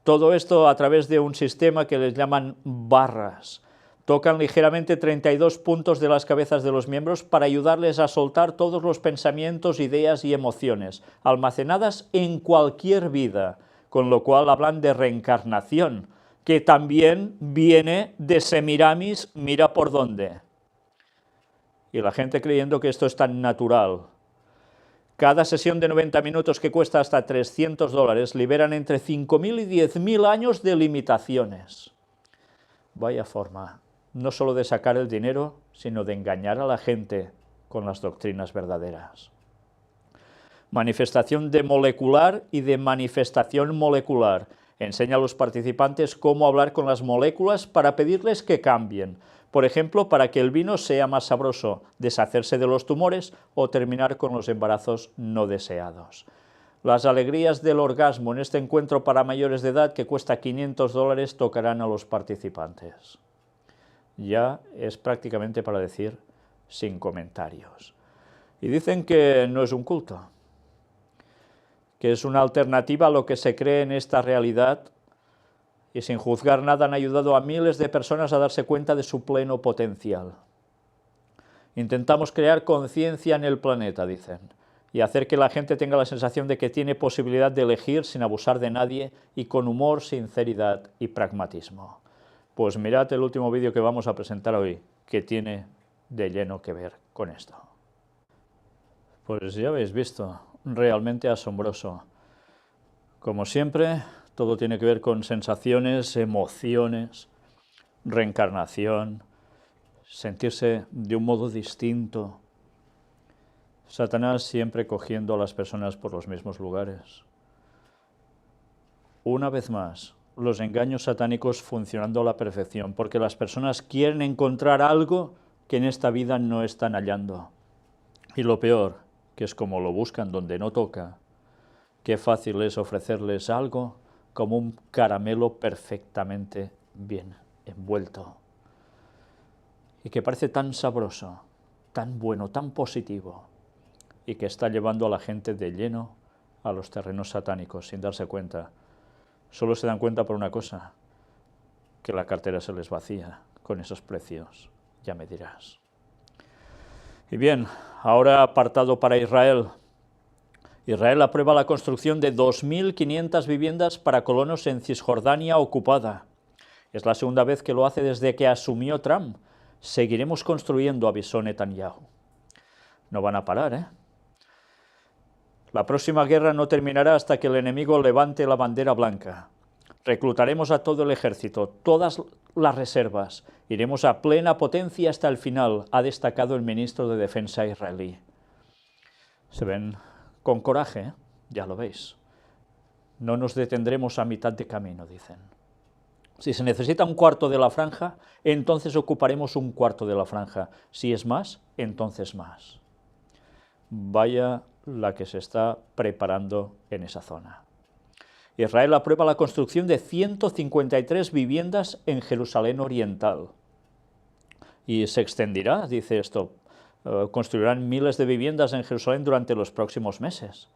Todo esto a través de un sistema que les llaman barras. Tocan ligeramente 32 puntos de las cabezas de los miembros para ayudarles a soltar todos los pensamientos, ideas y emociones, almacenadas en cualquier vida, con lo cual hablan de reencarnación, que también viene de Semiramis, mira por dónde. Y la gente creyendo que esto es tan natural. Cada sesión de 90 minutos que cuesta hasta 300 dólares liberan entre 5.000 y 10.000 años de limitaciones. Vaya forma, no solo de sacar el dinero, sino de engañar a la gente con las doctrinas verdaderas. Manifestación de molecular y de manifestación molecular. Enseña a los participantes cómo hablar con las moléculas para pedirles que cambien. Por ejemplo, para que el vino sea más sabroso, deshacerse de los tumores o terminar con los embarazos no deseados. Las alegrías del orgasmo en este encuentro para mayores de edad, que cuesta 500 dólares, tocarán a los participantes. Ya es prácticamente para decir sin comentarios. Y dicen que no es un culto, que es una alternativa a lo que se cree en esta realidad, y sin juzgar nada han ayudado a miles de personas a darse cuenta de su pleno potencial. Intentamos crear conciencia en el planeta, dicen, y hacer que la gente tenga la sensación de que tiene posibilidad de elegir sin abusar de nadie y con humor, sinceridad y pragmatismo. Pues mirad el último vídeo que vamos a presentar hoy, que tiene de lleno que ver con esto. Pues ya habéis visto, realmente asombroso. Como siempre, todo tiene que ver con sensaciones, emociones, reencarnación, sentirse de un modo distinto. Satanás siempre cogiendo a las personas por los mismos lugares. Una vez más, los engaños satánicos funcionando a la perfección, porque las personas quieren encontrar algo que en esta vida no están hallando. Y lo peor, que es como lo buscan donde no toca, qué fácil es ofrecerles algo como un caramelo perfectamente bien envuelto. Y que parece tan sabroso, tan bueno, tan positivo, y que está llevando a la gente de lleno a los terrenos satánicos sin darse cuenta. Solo se dan cuenta por una cosa, que la cartera se les vacía con esos precios, ya me dirás. Y bien, ahora apartado para Israel. Israel aprueba la construcción de 2.500 viviendas para colonos en Cisjordania ocupada. Es la segunda vez que lo hace desde que asumió Trump. Seguiremos construyendo, avisó Netanyahu. No van a parar, ¿eh? La próxima guerra no terminará hasta que el enemigo levante la bandera blanca. Reclutaremos a todo el ejército, todas las reservas. Iremos a plena potencia hasta el final, ha destacado el ministro de Defensa israelí. Se ven con coraje, ¿eh? Ya lo veis. No nos detendremos a mitad de camino, dicen. Si se necesita un cuarto de la franja, entonces ocuparemos un cuarto de la franja. Si es más, entonces más. Vaya la que se está preparando en esa zona. Israel aprueba la construcción de 153 viviendas en Jerusalén Oriental. Y se extenderá, dice esto, construirán miles de viviendas en Jerusalén durante los próximos meses.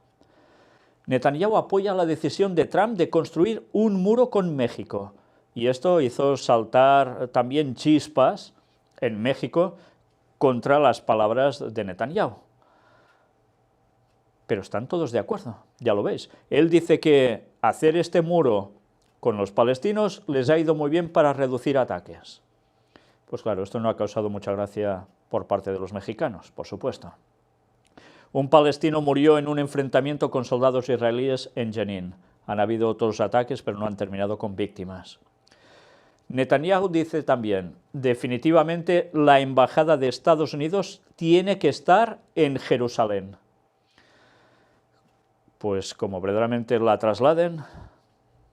Netanyahu apoya la decisión de Trump de construir un muro con México. Y esto hizo saltar también chispas en México contra las palabras de Netanyahu. Pero están todos de acuerdo, ya lo veis. Él dice que hacer este muro con los palestinos les ha ido muy bien para reducir ataques. Pues claro, esto no ha causado mucha gracia por parte de los mexicanos, por supuesto. Un palestino murió en un enfrentamiento con soldados israelíes en Jenin. Han habido otros ataques, pero no han terminado con víctimas. Netanyahu dice también, definitivamente la embajada de Estados Unidos tiene que estar en Jerusalén. Pues como verdaderamente la trasladen,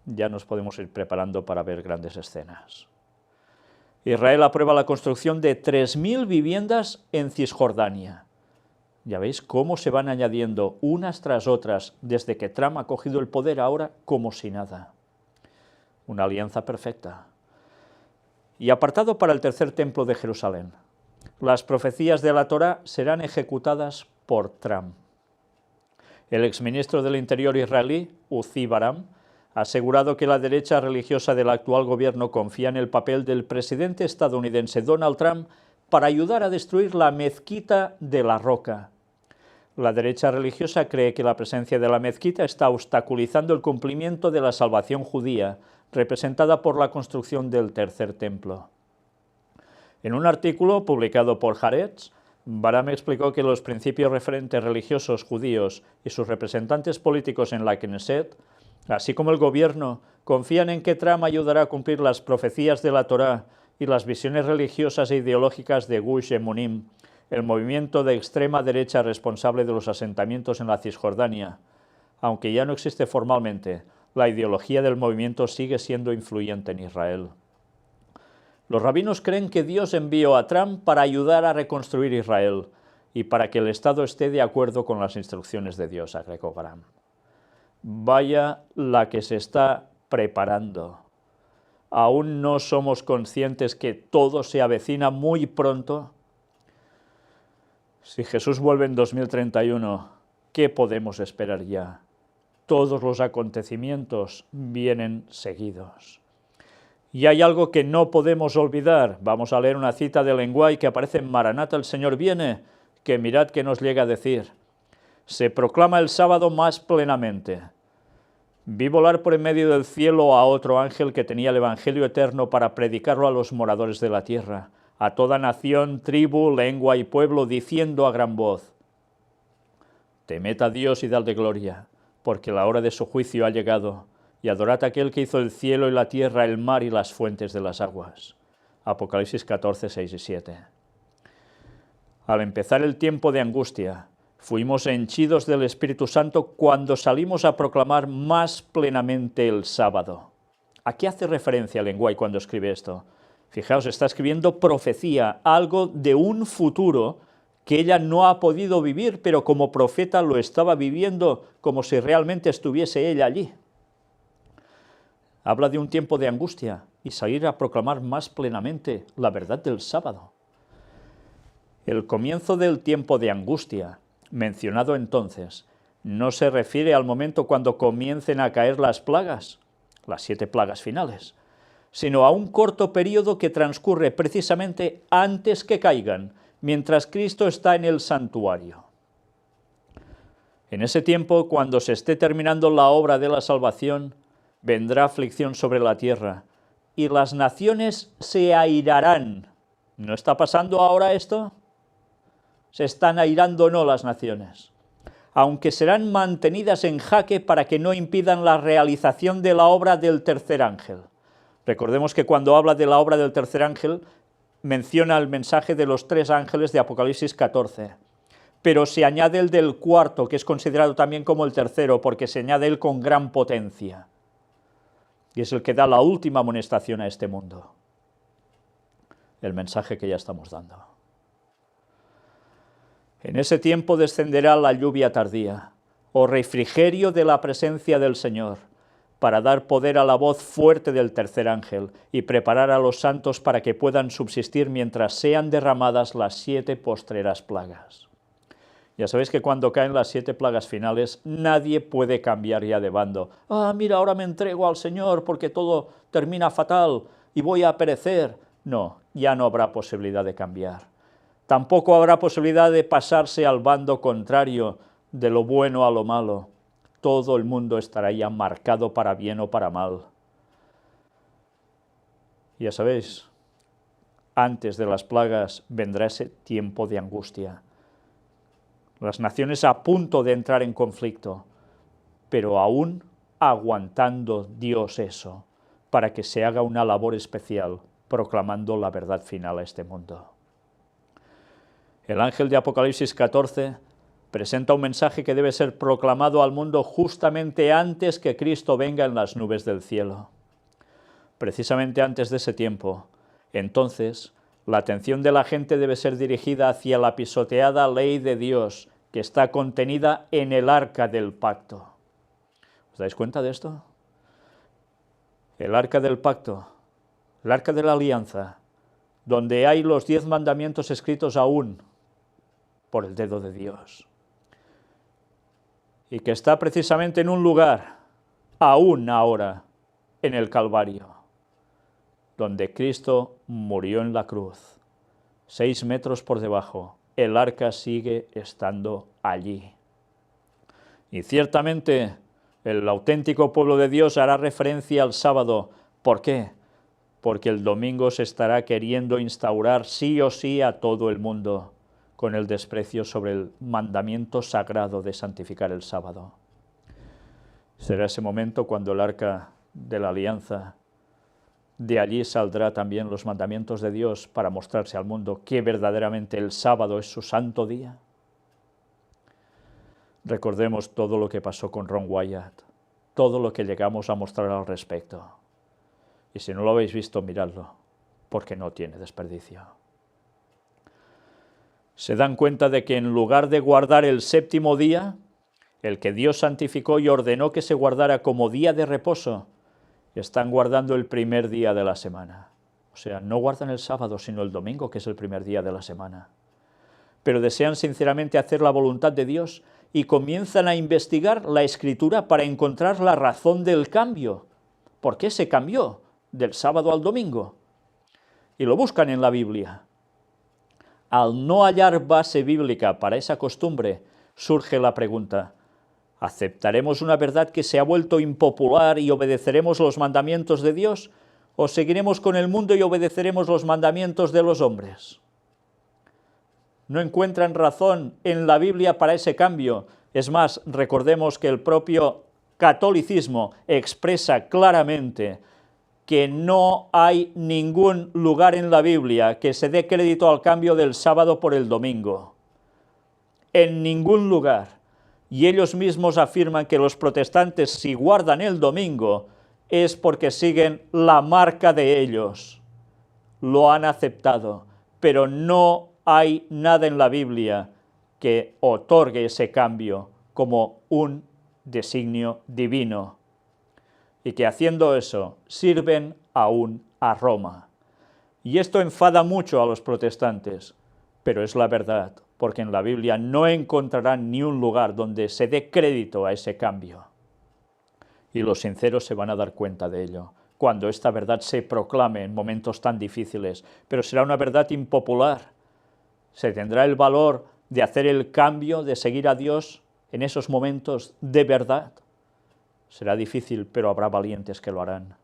ya nos podemos ir preparando para ver grandes escenas. Israel aprueba la construcción de 3.000 viviendas en Cisjordania. Ya veis cómo se van añadiendo unas tras otras desde que Trump ha cogido el poder ahora como si nada. Una alianza perfecta. Y apartado para el tercer templo de Jerusalén. Las profecías de la Torá serán ejecutadas por Trump. El exministro del Interior israelí, Uzi Baram, ha asegurado que la derecha religiosa del actual gobierno confía en el papel del presidente estadounidense Donald Trump para ayudar a destruir la mezquita de La Roca. La derecha religiosa cree que la presencia de la mezquita está obstaculizando el cumplimiento de la salvación judía, representada por la construcción del tercer templo. En un artículo publicado por Haaretz, Baram explicó que los principios referentes religiosos judíos y sus representantes políticos en la Knesset, así como el gobierno, confían en que Trump ayudará a cumplir las profecías de la Torá y las visiones religiosas e ideológicas de Gush Emunim, el movimiento de extrema derecha responsable de los asentamientos en la Cisjordania. Aunque ya no existe formalmente, la ideología del movimiento sigue siendo influyente en Israel. Los rabinos creen que Dios envió a Trump para ayudar a reconstruir Israel y para que el Estado esté de acuerdo con las instrucciones de Dios, agregó Baram. Vaya la que se está preparando. ¿Aún no somos conscientes que todo se avecina muy pronto? Si Jesús vuelve en 2031, ¿qué podemos esperar ya? Todos los acontecimientos vienen seguidos. Y hay algo que no podemos olvidar. Vamos a leer una cita de Lenguay que aparece en Maranata, el Señor viene, que mirad que nos llega a decir. Se proclama el sábado más plenamente. Vi volar por en medio del cielo a otro ángel que tenía el Evangelio eterno para predicarlo a los moradores de la tierra, a toda nación, tribu, lengua y pueblo, diciendo a gran voz, temed a Dios y dadle gloria, porque la hora de su juicio ha llegado, y adorad a aquel que hizo el cielo y la tierra, el mar y las fuentes de las aguas. Apocalipsis 14, 6 y 7. Al empezar el tiempo de angustia, fuimos henchidos del Espíritu Santo cuando salimos a proclamar más plenamente el sábado. ¿A qué hace referencia Lenguay cuando escribe esto? Fijaos, está escribiendo profecía, algo de un futuro que ella no ha podido vivir, pero como profeta lo estaba viviendo como si realmente estuviese ella allí. Habla de un tiempo de angustia y salir a proclamar más plenamente la verdad del sábado. El comienzo del tiempo de angustia, mencionado entonces, no se refiere al momento cuando comiencen a caer las plagas, las 7 plagas finales, sino a un corto periodo que transcurre precisamente antes que caigan, mientras Cristo está en el santuario. En ese tiempo, cuando se esté terminando la obra de la salvación, vendrá aflicción sobre la tierra, y las naciones se airarán. ¿No está pasando ahora esto? Se están airando o no las naciones, aunque serán mantenidas en jaque para que no impidan la realización de la obra del tercer ángel. Recordemos que cuando habla de la obra del tercer ángel, menciona el mensaje de los 3 ángeles de Apocalipsis 14, pero se añade el del cuarto, que es considerado también como el tercero, porque se añade él con gran potencia, y es el que da la última amonestación a este mundo, el mensaje que ya estamos dando. En ese tiempo descenderá la lluvia tardía, o refrigerio de la presencia del Señor, para dar poder a la voz fuerte del tercer ángel y preparar a los santos para que puedan subsistir mientras sean derramadas las 7 postreras plagas. Ya sabéis que cuando caen las 7 plagas finales, nadie puede cambiar ya de bando. Mira, ahora me entrego al Señor porque todo termina fatal y voy a perecer. No, ya no habrá posibilidad de cambiar. Tampoco habrá posibilidad de pasarse al bando contrario, de lo bueno a lo malo. Todo el mundo estará ya marcado para bien o para mal. Ya sabéis, antes de las plagas vendrá ese tiempo de angustia. Las naciones a punto de entrar en conflicto, pero aún aguantando Dios eso, para que se haga una labor especial, proclamando la verdad final a este mundo. El ángel de Apocalipsis 14 presenta un mensaje que debe ser proclamado al mundo justamente antes que Cristo venga en las nubes del cielo. Precisamente antes de ese tiempo, entonces, la atención de la gente debe ser dirigida hacia la pisoteada ley de Dios, que está contenida en el arca del pacto. ¿Os dais cuenta de esto? El arca del pacto, el arca de la alianza, donde hay los 10 mandamientos escritos aún por el dedo de Dios. Y que está precisamente en un lugar, aún ahora, en el Calvario, donde Cristo murió en la cruz, 6 metros por debajo. El arca sigue estando allí. Y ciertamente el auténtico pueblo de Dios hará referencia al sábado. ¿Por qué? Porque el domingo se estará queriendo instaurar sí o sí a todo el mundo, con el desprecio sobre el mandamiento sagrado de santificar el sábado. Será ese momento cuando el arca de la alianza, de allí saldrá también los mandamientos de Dios para mostrarse al mundo que verdaderamente el sábado es su santo día. Recordemos todo lo que pasó con Ron Wyatt, todo lo que llegamos a mostrar al respecto. Y si no lo habéis visto, miradlo, porque no tiene desperdicio. Se dan cuenta de que en lugar de guardar el 7º día, el que Dios santificó y ordenó que se guardara como día de reposo, están guardando el primer día de la semana. O sea, no guardan el sábado, sino el domingo, que es el primer día de la semana. Pero desean sinceramente hacer la voluntad de Dios y comienzan a investigar la Escritura para encontrar la razón del cambio. ¿Por qué se cambió del sábado al domingo? Y lo buscan en la Biblia. Al no hallar base bíblica para esa costumbre, surge la pregunta: ¿aceptaremos una verdad que se ha vuelto impopular y obedeceremos los mandamientos de Dios? ¿O seguiremos con el mundo y obedeceremos los mandamientos de los hombres? No encuentran razón en la Biblia para ese cambio. Es más, recordemos que el propio catolicismo expresa claramente que no hay ningún lugar en la Biblia que se dé crédito al cambio del sábado por el domingo. En ningún lugar. Y ellos mismos afirman que los protestantes, si guardan el domingo, es porque siguen la marca de ellos. Lo han aceptado, pero no hay nada en la Biblia que otorgue ese cambio como un designio divino. Y que haciendo eso sirven aún a Roma. Y esto enfada mucho a los protestantes, pero es la verdad, porque en la Biblia no encontrarán ni un lugar donde se dé crédito a ese cambio. Y los sinceros se van a dar cuenta de ello, cuando esta verdad se proclame en momentos tan difíciles, pero será una verdad impopular. Se tendrá el valor de hacer el cambio, de seguir a Dios en esos momentos de verdad. Será difícil, pero habrá valientes que lo harán,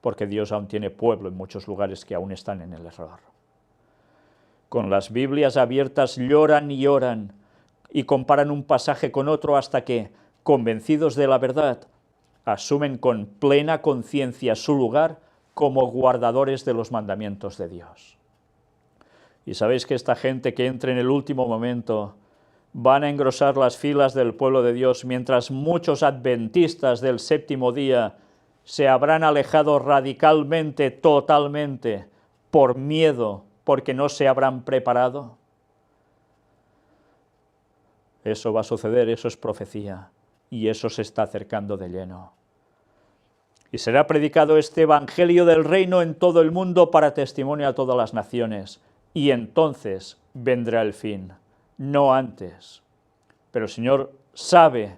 porque Dios aún tiene pueblo en muchos lugares que aún están en el error. Con las Biblias abiertas lloran y oran y comparan un pasaje con otro hasta que, convencidos de la verdad, asumen con plena conciencia su lugar como guardadores de los mandamientos de Dios. Y sabéis que esta gente que entre en el último momento van a engrosar las filas del pueblo de Dios, mientras muchos adventistas del 7º día se habrán alejado radicalmente, totalmente, por miedo, porque no se habrán preparado. Eso va a suceder, eso es profecía, y eso se está acercando de lleno. Y será predicado este evangelio del reino en todo el mundo para testimonio a todas las naciones, y entonces vendrá el fin, no antes. Pero el Señor sabe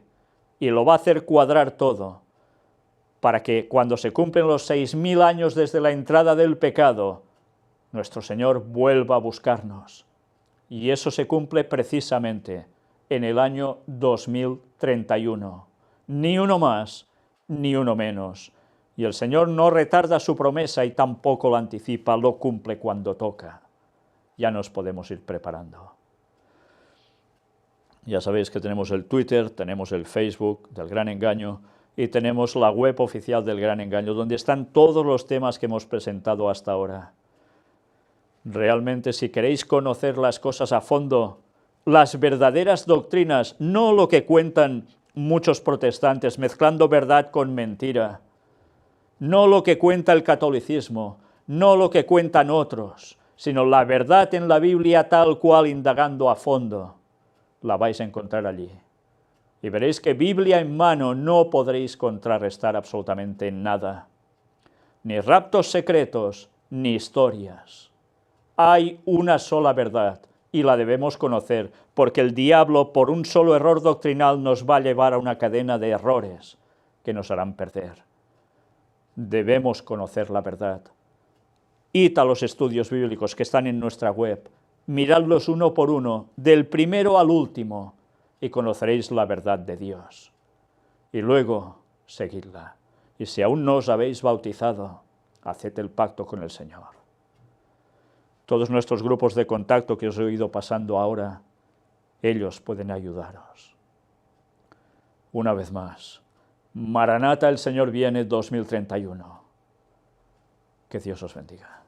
y lo va a hacer cuadrar todo, para que cuando se cumplen los 6000 años desde la entrada del pecado, nuestro Señor vuelva a buscarnos. Y eso se cumple precisamente en el año 2031. Ni uno más, ni uno menos. Y el Señor no retarda su promesa y tampoco la anticipa, lo cumple cuando toca. Ya nos podemos ir preparando. Ya sabéis que tenemos el Twitter, tenemos el Facebook del Gran Engaño y tenemos la web oficial del Gran Engaño, donde están todos los temas que hemos presentado hasta ahora. Realmente, si queréis conocer las cosas a fondo, las verdaderas doctrinas, no lo que cuentan muchos protestantes mezclando verdad con mentira, no lo que cuenta el catolicismo, no lo que cuentan otros, sino la verdad en la Biblia tal cual, indagando a fondo, la vais a encontrar allí. Y veréis que Biblia en mano no podréis contrarrestar absolutamente nada, ni raptos secretos, ni historias. Hay una sola verdad, y la debemos conocer, porque el diablo, por un solo error doctrinal, nos va a llevar a una cadena de errores que nos harán perder. Debemos conocer la verdad. Id a los estudios bíblicos que están en nuestra web, miradlos uno por uno, del primero al último, y conoceréis la verdad de Dios. Y luego, seguidla. Y si aún no os habéis bautizado, haced el pacto con el Señor. Todos nuestros grupos de contacto que os he ido pasando ahora, ellos pueden ayudaros. Una vez más, Maranata, el Señor viene 2031. Que Dios os bendiga.